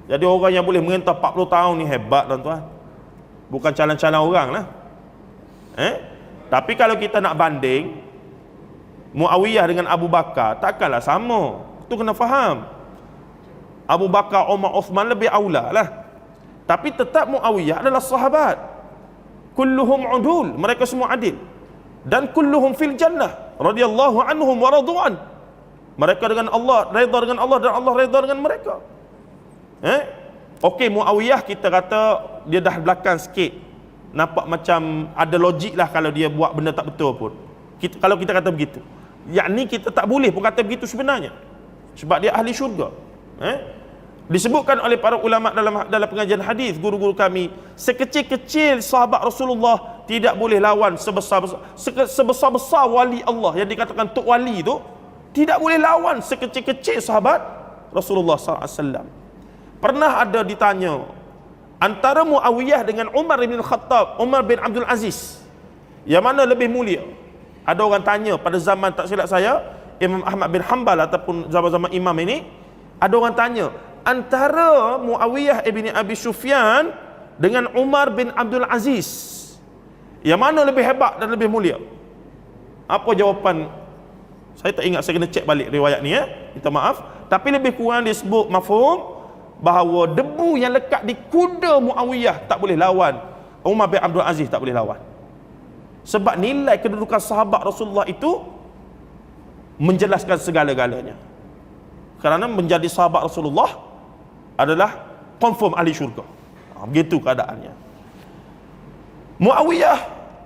Jadi orang yang boleh memerintah 40 tahun ni hebat tuan-tuan. Bukan calon-calon orang lah. Tapi kalau kita nak banding Muawiyah dengan Abu Bakar, takkanlah sama. Itu kena faham. Abu Bakar, Umar, Uthman lebih aula lah. Tapi tetap Muawiyah adalah sahabat. Kulluhum udul, mereka semua adil. Dan kulluhum fil jannah radhiyallahu anhum wa radu'an. Mereka dengan Allah, redha dengan Allah, dan Allah redha dengan mereka. Okey, Muawiyah kita kata dia dah belakang sikit, nampak macam ada logik lah kalau dia buat benda tak betul pun. Kalau kita kata begitu, yakni kita tak boleh pun kata begitu sebenarnya, sebab dia ahli syurga. Disebutkan oleh para ulama dalam pengajian hadis, guru-guru kami, sekecil-kecil sahabat Rasulullah tidak boleh lawan sebesar-besar wali Allah yang dikatakan tok wali tu, tidak boleh lawan sekecil-kecil sahabat Rasulullah SAW. Pernah ada ditanya antara Muawiyah dengan Umar bin Khattab, Umar bin Abdul Aziz, yang mana lebih mulia? Ada orang tanya pada zaman, tak silap saya, Imam Ahmad bin Hanbal ataupun zaman-zaman imam ini, ada orang tanya antara Muawiyah ibn Abi Sufyan dengan Umar bin Abdul Aziz, yang mana lebih hebat dan lebih mulia? Apa jawapan? Saya tak ingat, saya kena cek balik riwayat ni, minta maaf. Tapi lebih kurang disebut mafhum bahawa debu yang lekat di kuda Muawiyah tak boleh lawan Umar bin Abdul Aziz, tak boleh lawan. Sebab nilai kedudukan sahabat Rasulullah itu menjelaskan segala-galanya. Kerana menjadi sahabat Rasulullah adalah confirm ahli syurga. Begitu keadaannya. Muawiyah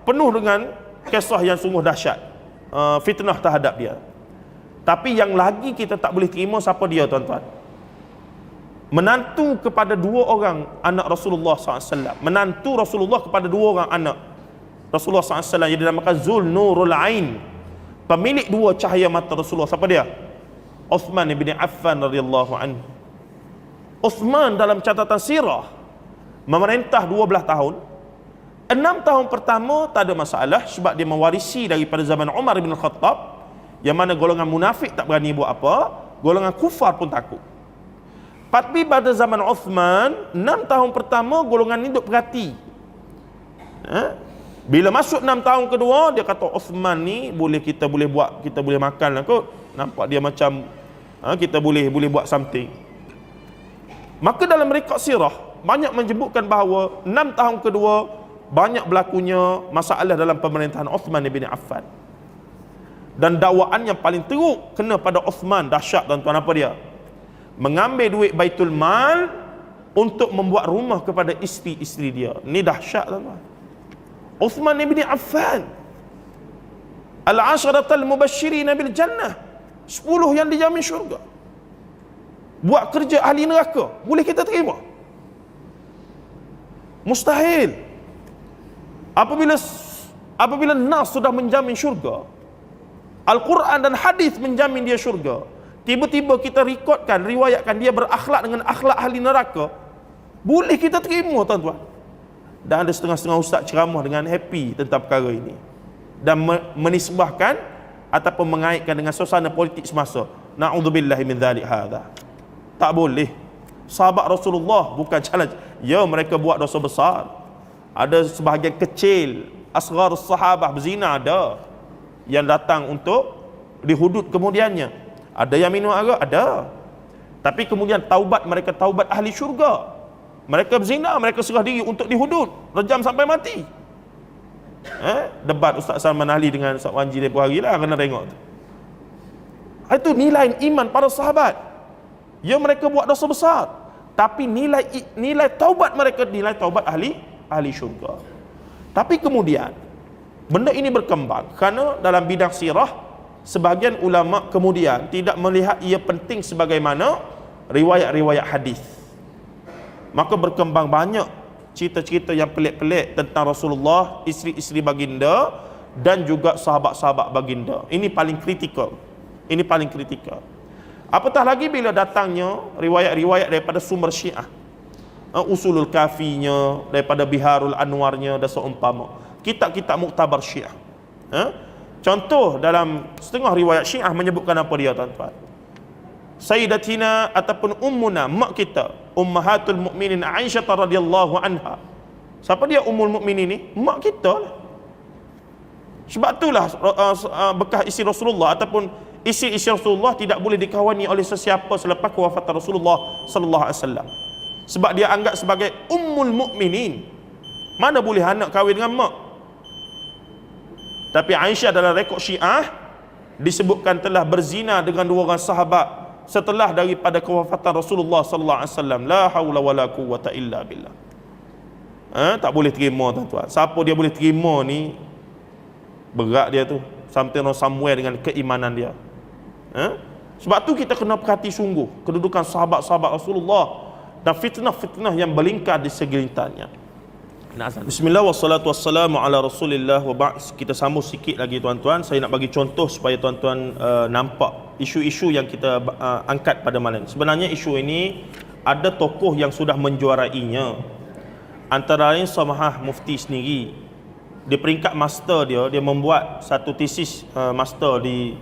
penuh dengan kisah yang sungguh dahsyat, fitnah terhadap dia. Tapi yang lagi kita tak boleh terima, siapa dia tuan-tuan? Menantu kepada dua orang anak Rasulullah SAW. Menantu Rasulullah kepada dua orang anak Rasulullah SAW yang dinamakan Zul Nurul Ain, pemilik dua cahaya mata Rasulullah. Siapa dia? Uthman bin Affan radhiyallahu anhu. Uthman dalam catatan sirah memerintah 12 tahun. 6 tahun pertama tak ada masalah sebab dia mewarisi daripada zaman Umar bin Khattab, yang mana golongan munafik tak berani buat apa, golongan kufar pun takut. Tapi pada zaman Uthman, 6 tahun pertama golongan ni duk perhati. Bila masuk 6 tahun kedua, dia kata Uthman ni kita boleh buat, kita boleh makan lah kot. Nampak dia macam kita boleh buat something. Maka dalam rekod sirah banyak menyebutkan bahawa 6 tahun kedua banyak berlakunya masalah dalam pemerintahan Uthman bin Affan. Dan dakwaan yang paling teruk kena pada Uthman, dahsyat tuan-tuan. Apa dia? Mengambil duit Baitul Mal untuk membuat rumah kepada isteri-isteri dia. Ni dahsyat tuan-tuan. Uthman bin Affan, Al-Asharatul Mubashirin bil Jannah, 10 yang dijamin syurga. Buat kerja ahli neraka, boleh kita terima? Mustahil. Apabila nas sudah menjamin syurga, Al-Quran dan hadis menjamin dia syurga, tiba-tiba kita rekodkan, riwayatkan dia berakhlak dengan akhlak ahli neraka, boleh kita terima tuan-tuan? Dan ada setengah-setengah ustaz ceramah dengan happy tentang perkara ini dan menisbahkan ataupun mengaitkan dengan suasana politik semasa. Na'udzubillahi min dzalik hadza. Tak boleh. Sahabat Rasulullah bukan challenge. Ya, mereka buat dosa besar. Ada sebahagian kecil asghar sahabah berzina, ada yang datang untuk dihudud kemudiannya. Ada yang minum arak, ada. Tapi kemudian taubat mereka, taubat ahli syurga. Mereka berzina, mereka serah diri untuk dihudud, rejam sampai mati. Debat Ustaz Salman Ali dengan Ustaz Wanji lepas hari lah, kena tengok tu. Itu nilai iman para sahabat. Ya, mereka buat dosa besar, tapi nilai taubat mereka, nilai taubat ahli syurga. Tapi kemudian benda ini berkembang kerana dalam bidang sirah sebahagian ulama kemudian tidak melihat ia penting sebagaimana riwayat-riwayat hadis. Maka berkembang banyak cerita-cerita yang pelik-pelik tentang Rasulullah, isteri-isteri baginda dan juga sahabat-sahabat baginda. Ini paling kritikal. Ini paling kritikal. Apatah lagi bila datangnya riwayat-riwayat daripada sumber Syiah, Usulul Kafinya, daripada Biharul Anwarnya dan seumpama, kitab-kitab muktabar Syiah. Contoh dalam setengah riwayat Syiah menyebutkan apa dia tuan-tuan? Sayyidatina ataupun ummuna, mak kita, ummahatul mukminin Aisyah radhiyallahu anha. Siapa dia ummul mukminin ni? Mak kita lah. Sebab itulah bekas isteri Rasulullah ataupun isteri-isteri Rasulullah tidak boleh dikawani oleh sesiapa selepas kewafatan Rasulullah sallallahu alaihi wasallam. Sebab dia anggap sebagai ummul mukminin. Mana boleh anak kahwin dengan mak? Tapi Aisyah dalam rekod Syiah disebutkan telah berzina dengan dua orang sahabat setelah daripada kewafatan Rasulullah sallallahu alaihi wasallam. La haula wala quwwata illa billah. Tak boleh terima tuan-tuan. Siapa dia boleh terima ni, berat dia tu, something wrong somewhere dengan keimanan dia. Sebab tu kita kena perhati sungguh kedudukan sahabat-sahabat Rasulullah dan fitnah-fitnah yang berlingkar di segelintirnya. Bismillah wassalatu wassalamu ala Rasulillah wa ba'd. Kita sambung sikit lagi tuan-tuan. Saya nak bagi contoh supaya tuan-tuan nampak isu-isu yang kita angkat pada malam. Sebenarnya isu ini ada tokoh yang sudah menjuarainya. Antara lain Samahah Mufti sendiri, di peringkat master dia membuat satu tesis master di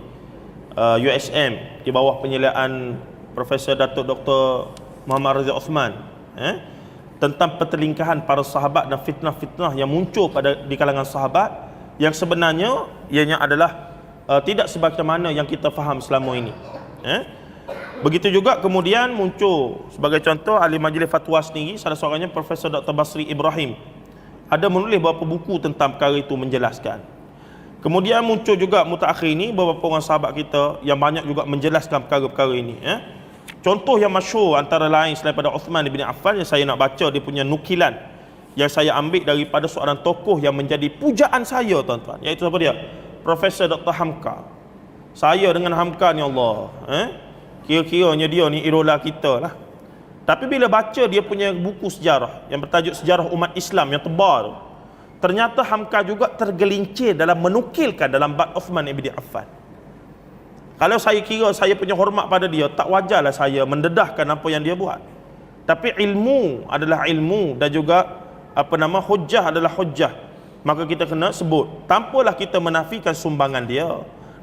USM di bawah penyeliaan Profesor Datuk Dr. Muhammad Razak Osman, tentang pertelingkahan para sahabat dan fitnah-fitnah yang muncul di kalangan sahabat yang sebenarnya ianya adalah tidak sebagaimana yang kita faham selama ini. Begitu juga kemudian muncul sebagai contoh ahli majlis fatwa sendiri, salah seorangnya Profesor Dr. Basri Ibrahim, ada menulis beberapa buku tentang perkara itu menjelaskan. Kemudian muncul juga mutakhir ini beberapa orang sahabat kita yang banyak juga menjelaskan perkara-perkara ini. Contoh yang masyhur antara lain selain pada Uthman bin Affan, yang saya nak baca dia punya nukilan yang saya ambil daripada seorang tokoh yang menjadi pujaan saya, tuan-tuan, iaitu siapa dia? Profesor Dr. Hamka. Saya dengan Hamka ni Allah, kira-kiranya dia ni idola kita lah. Tapi bila baca dia punya buku sejarah yang bertajuk Sejarah Umat Islam yang tebal, ternyata Hamka juga tergelincir dalam menukilkan dalam bab Uthman bin Affan. Kalau saya kira saya punya hormat pada dia, tak wajarlah saya mendedahkan apa yang dia buat. Tapi ilmu adalah ilmu, dan juga hujjah adalah hujjah. Maka kita kena sebut, tanpalah kita menafikan sumbangan dia.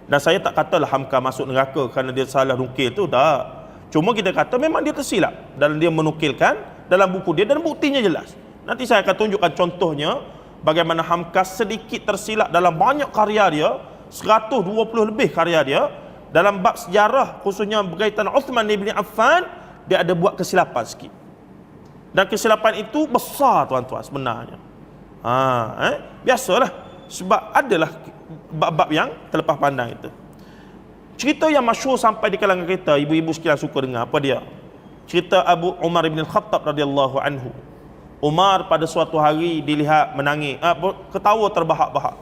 Dan saya tak katalah Hamka masuk neraka kerana dia salah nukil tu, tak. Cuma kita kata memang dia tersilap dalam dia menukilkan dalam buku dia, dan buktinya jelas. Nanti saya akan tunjukkan contohnya bagaimana Hamka sedikit tersilap dalam banyak karya dia, 120 lebih karya dia. Dalam bab sejarah khususnya berkaitan Uthman bin Affan, dia ada buat kesilapan sikit. Dan kesilapan itu besar, tuan-tuan, sebenarnya. Biasalah, sebab adalah bab-bab yang terlepas pandang itu. Cerita yang masyhur sampai di kalangan kita, ibu-ibu sekalian suka dengar, apa dia? Cerita Abu Umar bin Al-Khattab radhiyallahu anhu. Umar pada suatu hari dilihat menangis, ketawa terbahak-bahak.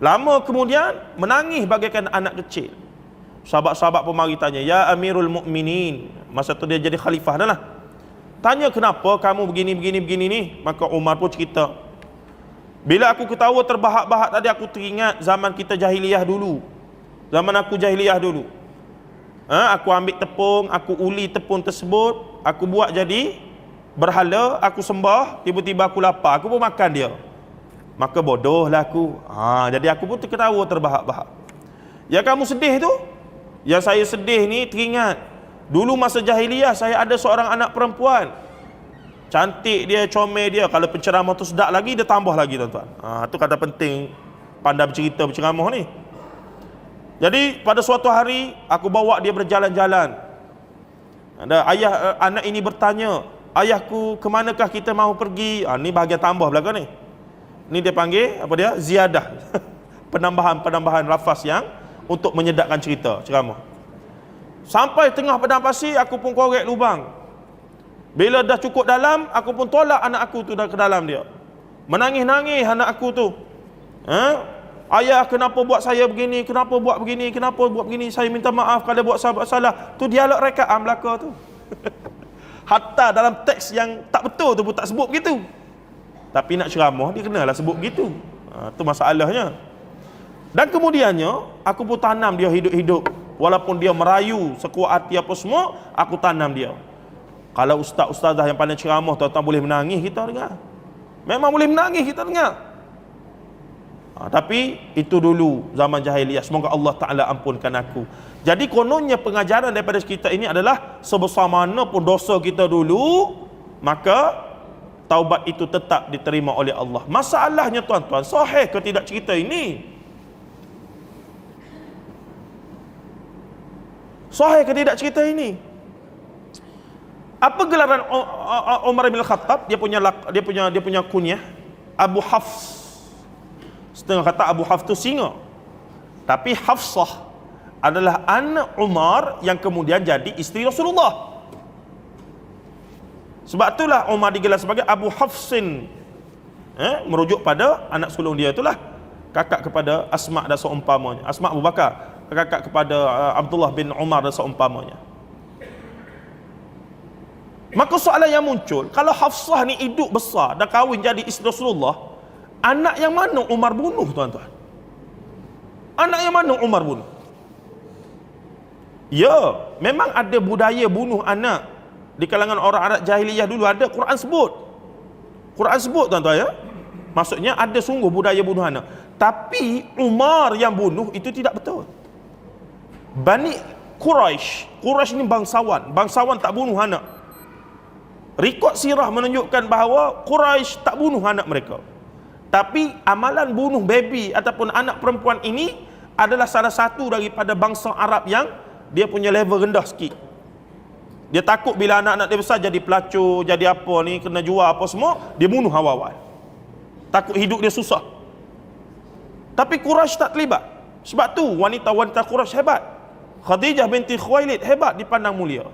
Lama kemudian menangis bagaikan anak kecil. Sahabat-sahabat pun mari tanya, "Ya Amirul Mukminin." Masa tu dia jadi khalifah dah lah. Tanya, kenapa kamu begini ni? Maka Umar pun cerita, bila aku ketawa terbahak-bahak tadi, aku teringat zaman kita jahiliyah dulu. Zaman aku jahiliyah dulu. Aku ambil tepung, aku uli tepung tersebut, aku buat jadi berhala, aku sembah, tiba-tiba aku lapar, aku pun makan dia. Maka bodohlah aku. Jadi aku pun terketawa terbahak-bahak. Ya kamu sedih tu? Yang saya sedih ni teringat dulu masa jahiliyah saya ada seorang anak perempuan. Cantik dia, comel dia. Kalau penceramah tu sedap lagi, dia tambah lagi, tuan-tuan. Tu kata penting pandai bercerita berceramah ni. Jadi pada suatu hari aku bawa dia berjalan-jalan. Anak ini bertanya, "Ayahku, ke manakah kita mahu pergi?" Ni bahagian tambah belakang ni. Ni dia panggil apa dia? Ziyadah. penambahan lafaz yang untuk menyedapkan cerita ceramah. Sampai tengah padang pasir, aku pun korek lubang. Bila dah cukup dalam, aku pun tolak anak aku tu dah ke dalam dia. Menangis-nangis anak aku tu. "Ayah, kenapa buat saya begini? Kenapa buat begini? Kenapa buat begini? Saya minta maaf kalau buat salah." Tu dialog rekaan belaka tu. Hatta dalam teks yang tak betul tu pun tak sebut begitu. Tapi nak ceramah, dia kenalah sebut begitu. Tu masalahnya. Dan kemudiannya, aku pun tanam dia hidup-hidup. Walaupun dia merayu sekuat hati apa semua, aku tanam dia. Kalau ustaz-ustazah yang pandai ceramah, tuan-tuan boleh menangis kita dengar. Memang boleh menangis kita dengar. Tapi itu dulu zaman jahiliyah. Semoga Allah Ta'ala ampunkan aku. Jadi kononnya pengajaran daripada kita ini adalah sebesar mana pun dosa kita dulu, maka taubat itu tetap diterima oleh Allah. Masalahnya, tuan-tuan, sahih ke tidak cerita ini? Sahih ke tidak cerita ini? Apa gelaran Umar bin Khattab? Dia punya kunyah Abu Hafs. Setengah kata Abu Hafs tu singa. Tapi Hafsah adalah anak Umar yang kemudian jadi isteri Rasulullah. Sebab itulah Umar digelar sebagai Abu Hafsin. Merujuk pada anak sulung dia, itulah kakak kepada Asma' dan seumpamanya. Asma' Abu Bakar, kakak kepada Abdullah bin Umar dan seumpamanya. Maka soalan yang muncul, kalau Hafsah ni hidup besar dan kahwin jadi isteri Rasulullah, anak yang mana Umar bunuh, tuan-tuan? Anak yang mana Umar bunuh? Ya, memang ada budaya bunuh anak di kalangan orang Arab jahiliyah dulu, ada, Quran sebut. Quran sebut tuan-tuan ya. Maksudnya ada sungguh budaya bunuh anak. Tapi Umar yang bunuh itu tidak betul. Bani Quraisy ni bangsawan tak bunuh anak. Rekod sirah menunjukkan bahawa Quraisy tak bunuh anak mereka. Tapi amalan bunuh baby ataupun anak perempuan ini adalah salah satu daripada bangsa Arab yang dia punya level rendah sikit. Dia takut bila anak-anak dia besar jadi pelacur, jadi apa ni, kena jual apa semua, dia bunuh awal-awal. Takut hidup dia susah. Tapi Quraisy tak terlibat. Sebab tu wanita-wanita Quraisy hebat. Khadijah binti Khuwailid hebat dipandang mulia.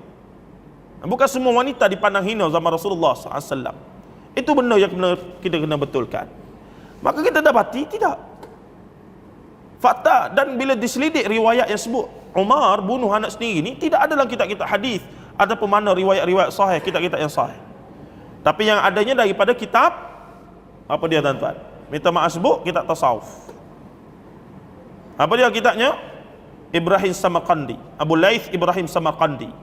Bukan semua wanita dipandang hina zaman Rasulullah SAW. Itu benda yang kita kena betulkan. Maka kita dapati tidak. Fakta, dan bila diselidik riwayat yang sebut Umar bunuh anak sendiri ni, tidak ada dalam kitab-kitab hadis ataupun mana riwayat-riwayat sahih, kitab-kitab yang sahih. Tapi yang adanya daripada kitab apa dia tuan-tuan? Minta maaf sebut kitab tasawuf. Apa dia kitabnya? Ibrahim Samarqandi, Abu Laith Ibrahim Samarqandi.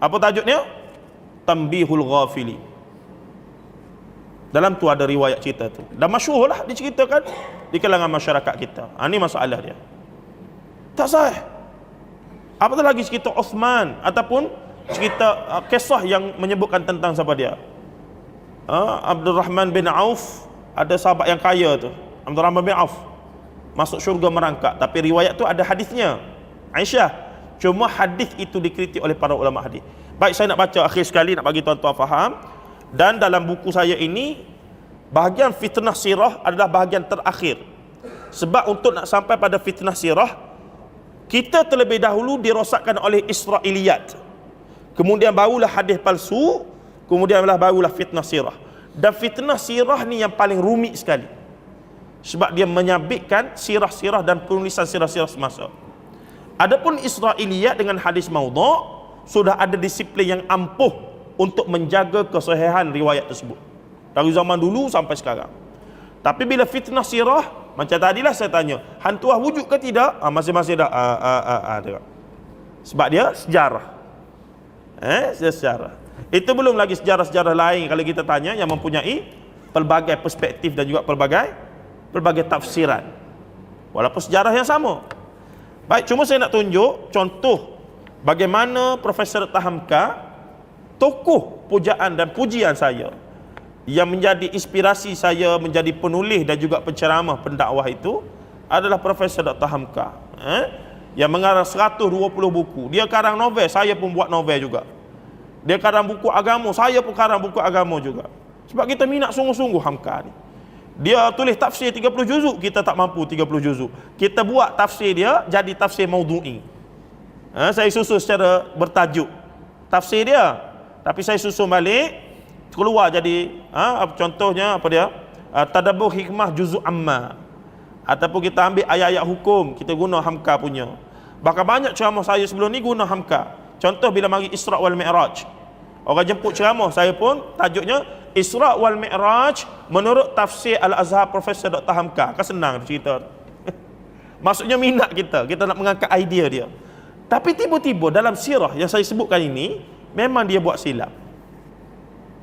Apa tajuknya? Tanbihul Ghafili. Dalam tu ada riwayat cerita tu. Dan masyhur lah diceritakan di kalangan masyarakat kita. Ini masalah dia. Tak sahih. Apatah lagi cerita Uthman ataupun cerita kisah yang menyebutkan tentang siapa dia? Abdul Rahman bin Auf, ada sahabat yang kaya tu. Abdul Rahman bin Auf masuk syurga merangkak, tapi riwayat tu ada hadisnya. Aisyah, cuma hadis itu dikritik oleh para ulama hadis. Baik, saya nak baca akhir sekali nak bagi tuan-tuan faham. Dan dalam buku saya ini, bahagian fitnah sirah adalah bahagian terakhir. Sebab untuk nak sampai pada fitnah sirah, kita terlebih dahulu dirosakkan oleh Israiliyat. Kemudian barulah hadis palsu, kemudian barulah fitnah sirah. Dan fitnah sirah ni yang paling rumit sekali. Sebab dia menyabitkan sirah-sirah dan penulisan sirah-sirah semasa. Adapun Israiliyat dengan hadis maudhu' sudah ada disiplin yang ampuh untuk menjaga kesahihan riwayat tersebut dari zaman dulu sampai sekarang. Tapi bila fitnah sirah, macam tadilah saya tanya, hantuah wujud ke tidak? Masing-masing dah tengok. Sebab dia sejarah. Sejarah. Itu belum lagi sejarah-sejarah lain kalau kita tanya yang mempunyai pelbagai perspektif dan juga pelbagai tafsiran. Walaupun sejarah yang sama. Baik, cuma saya nak tunjuk contoh bagaimana Profesor Tahamka, tokoh pujaan dan pujian saya, yang menjadi inspirasi saya menjadi penulis dan juga penceramah pendakwah itu adalah Profesor Dr. Hamka, yang mengarang 120 buku. Dia karang novel, saya pun buat novel juga. Dia karang buku agama, saya pun karang buku agama juga. Sebab kita minat sungguh-sungguh Hamka ni. Dia tulis tafsir 30 juzuk, kita tak mampu 30 juzuk. Kita buat tafsir dia jadi tafsir maudhu'i. Saya susun secara bertajuk tafsir dia, tapi saya susun balik keluar jadi contohnya apa dia? Tadabbur hikmah juzuk amma. Ataupun kita ambil ayat-ayat hukum, kita guna Hamka punya. Bahkan banyak ceramah saya sebelum ni guna Hamka. Contoh bila mari Isra' wal Mi'raj, orang jemput ceramah, saya pun tajuknya Isra' wal Mi'raj menurut tafsir Al-Azhar Profesor Dr. Hamka. Kan senang cerita. Maksudnya minat kita nak mengangkat idea dia. Tapi tiba-tiba dalam sirah yang saya sebutkan ini, memang dia buat silap.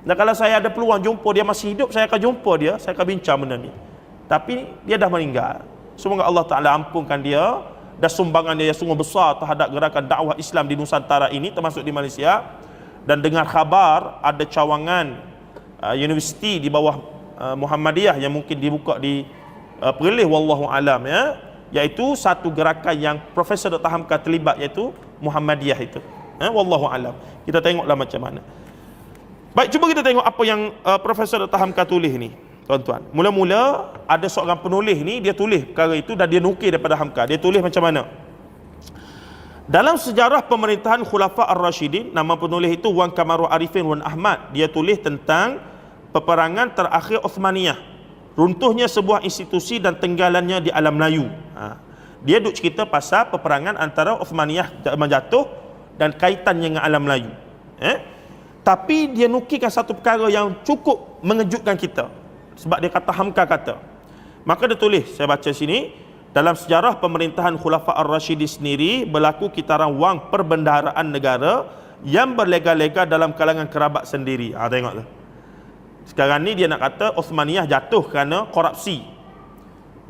Dan kalau saya ada peluang jumpa dia masih hidup, saya akan jumpa dia, saya akan bincang benda ni. Tapi dia dah meninggal. Semoga Allah Ta'ala ampunkan dia, dan sumbangan dia yang sungguh besar terhadap gerakan dakwah Islam di Nusantara ini, termasuk di Malaysia. Dan dengar khabar ada cawangan universiti di bawah Muhammadiyah yang mungkin dibuka di Perlis, wallahu alam, iaitu satu gerakan yang Profesor Dr. Hamka terlibat, iaitu Muhammadiyah itu. Wallahu alam. Kita tengoklah macam mana. Baik, cuba kita tengok apa yang Profesor Dr. Hamka tulis ni, tuan-tuan. Mula-mula ada seorang penulis ni, dia tulis perkara itu dan dia nukil daripada Hamka. Dia tulis macam mana? Dalam sejarah pemerintahan Khulafa Ar-Rashidin, nama penulis itu Wan Kamaru Arifin Wan Ahmad. Dia tulis tentang peperangan terakhir Uthmaniyah, runtuhnya sebuah institusi dan tenggalannya di alam Melayu. Dia duk cerita pasal peperangan antara Uthmaniyah menjatuh dan kaitannya dengan alam Melayu. Tapi dia nukilkan satu perkara yang cukup mengejutkan kita. Sebab dia kata, Hamka kata, maka dia tulis, saya baca sini, dalam sejarah pemerintahan Khulafa Ar-Rashidin sendiri berlaku kitaran wang perbendaharaan negara yang berlega-lega dalam kalangan kerabat sendiri. Tengoklah. Sekarang ni dia nak kata Uthmaniyah jatuh kerana korupsi.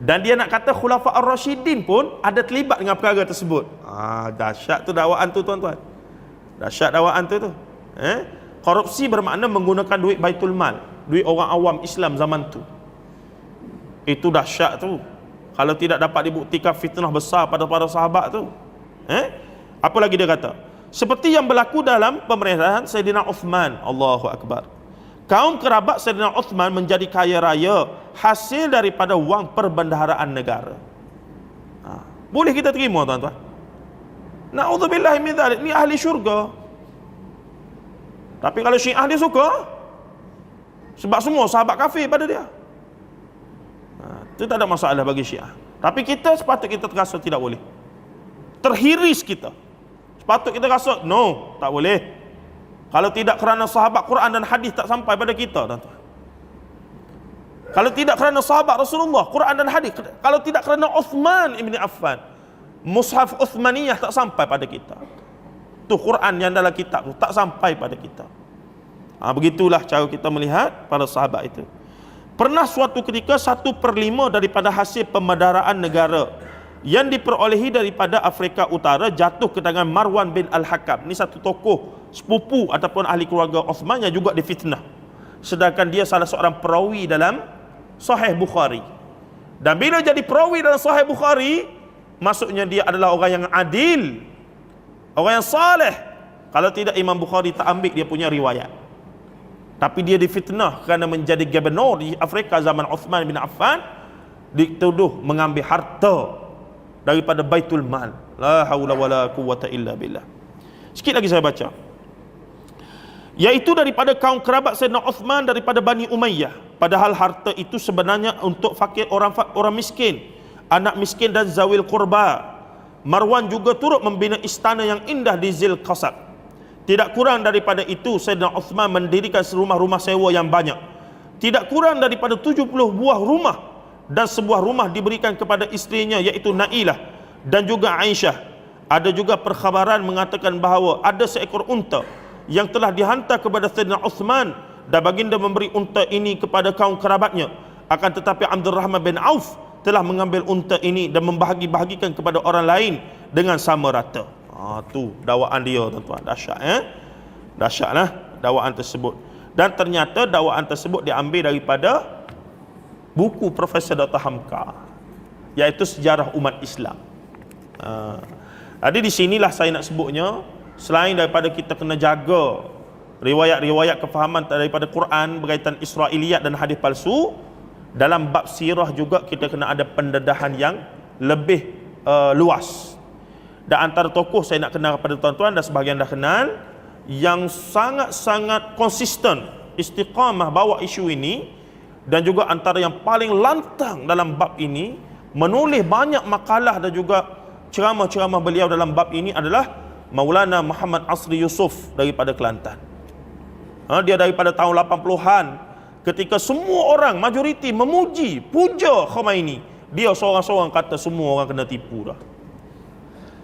Dan dia nak kata Khulafa ar-Rasyidin pun ada terlibat dengan perkara tersebut. Dahsyat tu dakwaan tu tuan-tuan. Dahsyat dakwaan tu. Korupsi bermakna menggunakan duit Baitul Mal, duit orang awam Islam zaman tu. Itu dahsyat tu. Kalau tidak dapat dibuktikan fitnah besar pada para sahabat tu. Apa lagi dia kata? Seperti yang berlaku dalam pemerintahan Sayyidina Uthman. Allahu Akbar. Kaum kerabat Sayyidina Uthman menjadi kaya raya hasil daripada wang perbendaharaan negara. Boleh kita terima tuan-tuan? Na'udzubillahi min dzalik, ni ahli syurga. Tapi kalau Syiah dia suka, sebab semua sahabat kafir pada dia. Itu tak ada masalah bagi Syiah. Tapi kita sepatut kita terasa tidak boleh. Terhiris kita. Sepatut kita rasa, no, tak boleh. Kalau tidak kerana sahabat Quran dan hadis tak sampai pada kita, tuan-tuan. Kalau tidak kerana sahabat Rasulullah, Quran dan hadis, kalau tidak kerana Uthman ibn Affan, Mushaf Uthmaniyah tak sampai pada kita. Tu Quran yang dalam kitab tu tak sampai pada kita. Begitulah cara kita melihat para sahabat itu. Pernah suatu ketika 1/5 daripada hasil pemedaraan negara yang diperolehi daripada Afrika Utara jatuh ke tangan Marwan bin Al-Hakam. Ini satu tokoh sepupu ataupun ahli keluarga Uthman yang juga difitnah. Sedangkan dia salah seorang perawi dalam Sahih Bukhari. Dan bila jadi perawi dalam Sahih Bukhari, maksudnya dia adalah orang yang adil, orang yang saleh. Kalau tidak, Imam Bukhari tak ambil dia punya riwayat. Tapi dia difitnah kerana menjadi gubernur di Afrika zaman Uthman bin Affan, dituduh mengambil harta daripada Baitul Mal. La haula wala quwwata illa billah. Sikit lagi saya baca. Yaitu daripada kaum kerabat Sayyidina Uthman daripada Bani Umayyah. Padahal harta itu sebenarnya untuk fakir, orang miskin, anak miskin dan zawil qurba. Marwan juga turut membina istana yang indah di Zil Qasab. Tidak kurang daripada itu, Sayyidina Uthman mendirikan rumah-rumah sewa yang banyak. Tidak kurang daripada 70 buah rumah, dan sebuah rumah diberikan kepada isterinya iaitu Nailah dan juga Aisyah. Ada juga perkhabaran mengatakan bahawa ada seekor unta yang telah dihantar kepada Sayyidina Uthman, dan baginda memberi unta ini kepada kaum kerabatnya. Akan tetapi Abdul Rahman bin Auf telah mengambil unta ini dan membahagi-bahagikan kepada orang lain dengan sama rata. Tu dakwaan dia tuan-tuan. Dahsyat dahsyatlah dakwaan tersebut. Dan ternyata dakwaan tersebut diambil daripada buku Profesor Dr. Hamka, iaitu Sejarah Umat Islam. Jadi di sinilah saya nak sebutnya, selain daripada kita kena jaga riwayat-riwayat kefahaman daripada Quran berkaitan Israiliyat dan hadis palsu, dalam bab sirah juga kita kena ada pendedahan yang lebih luas. Dan antara tokoh saya nak kenal kepada tuan-tuan dan sebahagian dah kenal, yang sangat-sangat konsisten, istiqamah bawa isu ini, dan juga antara yang paling lantang dalam bab ini, menulis banyak makalah dan juga ceramah-ceramah beliau dalam bab ini adalah Maulana Muhammad Asri Yusof daripada Kelantan. Dia daripada tahun 80-an, ketika semua orang majoriti memuji, puja Khomeini, dia seorang-seorang kata semua orang kena tipu dah.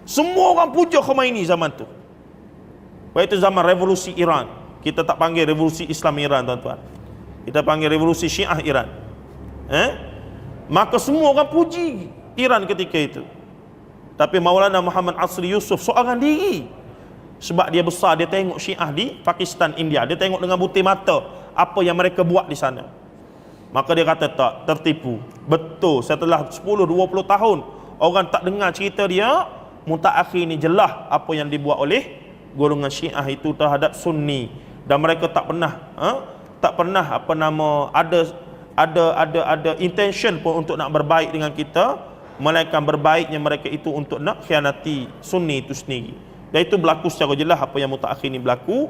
Semua orang puja Khomeini zaman tu. Iaitu zaman revolusi Iran. Kita tak panggil revolusi Islam Iran, tuan-tuan. Kita panggil revolusi Syiah Iran. Maka semua orang puji Iran ketika itu. Tapi Maulana Muhammad Asri Yusof seorang diri, sebab dia besar, dia tengok Syiah di Pakistan, India, dia tengok dengan butir mata apa yang mereka buat di sana. Maka dia kata tak, tertipu. Betul, setelah 10-20 tahun orang tak dengar cerita dia, mutaakhir ni jelas apa yang dibuat oleh golongan Syiah itu terhadap Sunni. Dan mereka tak pernah ada intention pun untuk nak berbaik dengan kita, melainkan berbaiknya mereka itu untuk nak khianati Sunni itu sendiri. Dan itu berlaku secara jelas apa yang mutaakhir ini berlaku,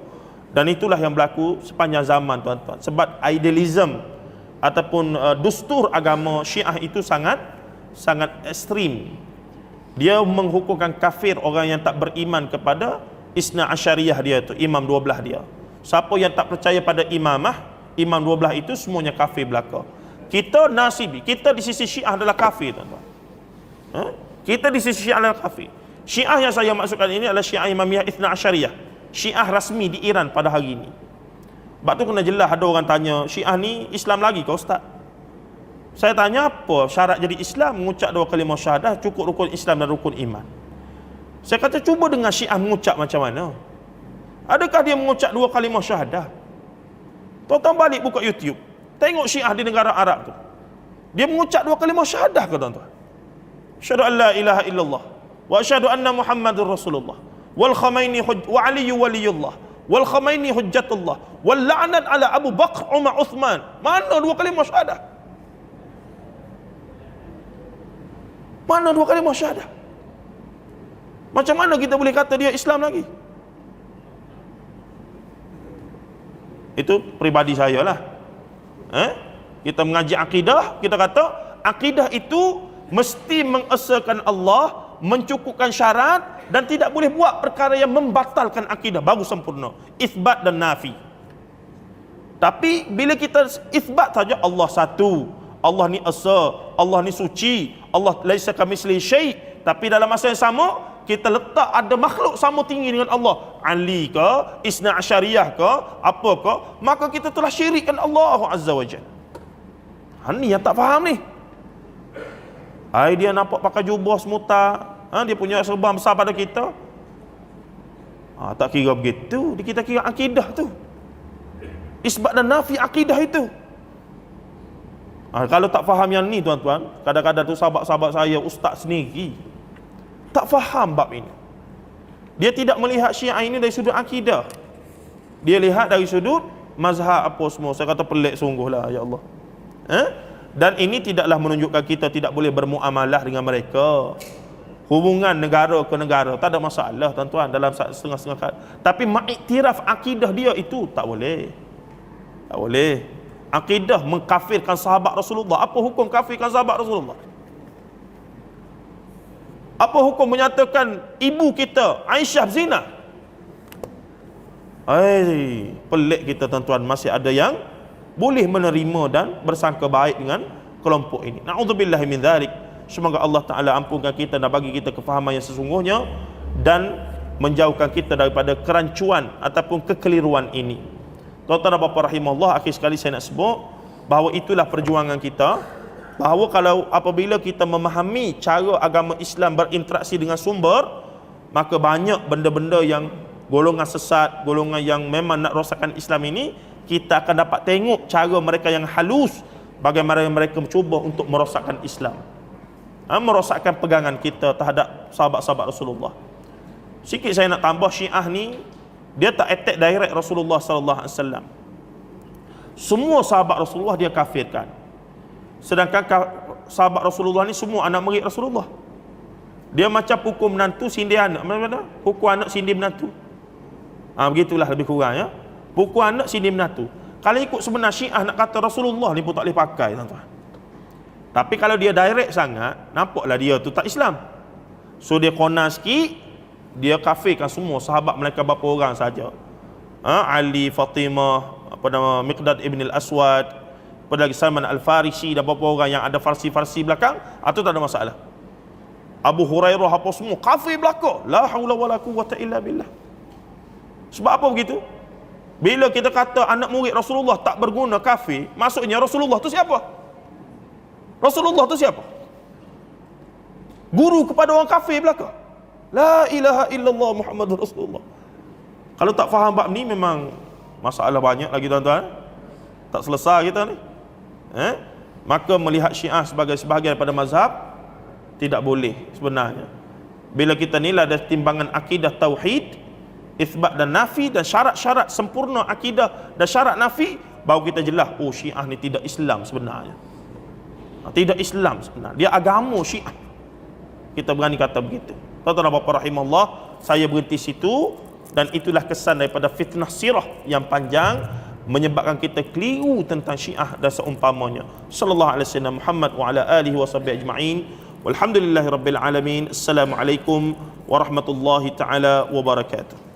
dan itulah yang berlaku sepanjang zaman, tuan-tuan. Sebab idealism ataupun dustur agama Syiah itu sangat ekstrim. Dia menghukumkan kafir orang yang tak beriman kepada Isna Asyariyah dia tu, imam 12 dia. Siapa yang tak percaya pada imamah, imam 12 itu semuanya kafir belaka. Kita nasibi, kita di sisi Syiah adalah kafir, tuan-tuan. Kita di sisi Syiah adalah kafir. Syiah yang saya maksudkan ini adalah Syiah Imamiyah Ithna Asyariyah, Syiah rasmi di Iran pada hari ini. Sebab tu kena jelas. Ada orang tanya, Syiah ni Islam lagi ke Ustaz? Saya tanya, apa syarat jadi Islam? Mengucap 2 kalimah syahadah, cukup rukun Islam dan rukun iman. Saya kata, cuba dengar Syiah mengucap macam mana. Adakah dia mengucap 2 kalimah syahadah? Tuan-tuan balik buka YouTube, tengok Syiah di negara Arab tu, dia mengucap 2 kalimah syahadah ke tuan-tuan? Asyhadu an la ilaha illallah wa asyhadu anna Muhammadur Rasulullah wal Khamaini wa Ali waliyullah wal Khamaini hujjatullah wal la'nat ala Abu Bakr Umar Uthman. Mana 2 kalimah syahadah? Mana 2 kalimah syahadah? Macam mana kita boleh kata dia Islam lagi? Itu peribadi saya lah. Kita mengaji akidah, kita kata akidah itu mesti mengesahkan Allah, mencukupkan syarat, dan tidak boleh buat perkara yang membatalkan akidah, baru sempurna. Isbat dan nafi. Tapi bila kita isbat saja Allah satu, Allah ni esa, Allah ni suci, Allah laisa kamitslihi syai', tapi dalam masa yang sama kita letak ada makhluk sama tinggi dengan Allah, Ali ke, Isna Asyariyah ke, apa ke, maka kita telah syirikkan Allah Azza wa Jalla. Ni yang tak faham ni. Dia nampak pakai jubah semuta, dia punya serban besar pada kita. Tak kira begitu, kita kira akidah tu. Isbat dan nafi akidah itu. Kalau tak faham yang ni tuan-tuan, kadang-kadang tu sahabat-sahabat saya, ustaz sendiri tak faham bab ini. Dia tidak melihat Syiah ini dari sudut akidah, dia lihat dari sudut mazhab apa semua. Saya kata pelik sungguhlah, ya Allah. Dan ini tidaklah menunjukkan kita tidak boleh bermuamalah dengan mereka. Hubungan negara ke negara tak ada masalah tuan-tuan, dalam setengah-setengah. Tapi mengiktiraf akidah dia itu tak boleh. Tak boleh. Akidah mengkafirkan sahabat Rasulullah. Apa hukum kafirkan sahabat Rasulullah? Apa hukum menyatakan ibu kita Aisyah zina? Pelik kita tuan-tuan, masih ada yang boleh menerima dan bersangka baik dengan kelompok ini. Na'udzubillahi min dzalik. Semoga Allah Ta'ala ampunkan kita dan bagi kita kefahaman yang sesungguhnya dan menjauhkan kita daripada kerancuan ataupun kekeliruan ini. Tuan-tuan dan puan-puan rahimahullah, akhir sekali saya nak sebut bahawa itulah perjuangan kita, bahawa kalau apabila kita memahami cara agama Islam berinteraksi dengan sumber, maka banyak benda-benda yang golongan sesat, golongan yang memang nak rosakkan Islam ini, kita akan dapat tengok cara mereka yang halus, bagaimana mereka mencuba untuk merosakkan Islam, merosakkan pegangan kita terhadap sahabat-sahabat Rasulullah. Sikit saya nak tambah, Syiah ni dia tak attack direct Rasulullah sallallahu alaihi wasallam. Semua sahabat Rasulullah dia kafirkan. Sedangkan sahabat Rasulullah ni semua anak murid Rasulullah. Dia macam pukul menantu sindir anak. Mana-mana? Pukul anak sindir menantu. Begitulah lebih kurang ya. Pukul anak sindir menantu. Kalau ikut sebenar Syiah nak kata Rasulullah ni pun tak boleh pakai tuan-tuan. Tapi kalau dia direct sangat, nampaklah dia tu tak Islam. So dia konas sikit, dia kafirkan semua sahabat mereka berapa orang saja. Ali, Fatimah, apa nama, Miqdad ibn al-Aswad, apa lagi, Salman al-Farisi dan beberapa orang yang ada farsi-farsi belakang, itu tak ada masalah. Abu Hurairah apa semua kafir belaka. La haula wala quwwata illa billah. Sebab apa begitu? Bila kita kata anak murid Rasulullah tak berguna, kafir, maksudnya Rasulullah tu siapa? Rasulullah tu siapa? Guru kepada orang kafir belaka. La ilaha illallah Muhammadur Rasulullah. Kalau tak faham bab ni memang masalah banyak lagi tuan-tuan. Tak selesai kita ni. Maka melihat Syiah sebagai sebahagian daripada mazhab tidak boleh sebenarnya. Bila kita nilai ada timbangan akidah tauhid, isbat dan nafi, dan syarat-syarat sempurna akidah dan syarat nafi, baru kita jelas, oh Syiah ni tidak Islam sebenarnya. Tidak Islam sebenarnya. Dia agama Syiah. Kita berani kata begitu. Tuan-tuan dan puan-puan rahimahullah, saya berhenti situ, dan itulah kesan daripada fitnah sirah yang panjang menyebabkan kita keliru tentang Syiah dan seumpamanya. Sallallahu alaihi wasallam Muhammad wa ala alihi wa sahbihi ajma'in. Walhamdulillahirabbil alamin. Assalamualaikum warahmatullahi taala wabarakatuh.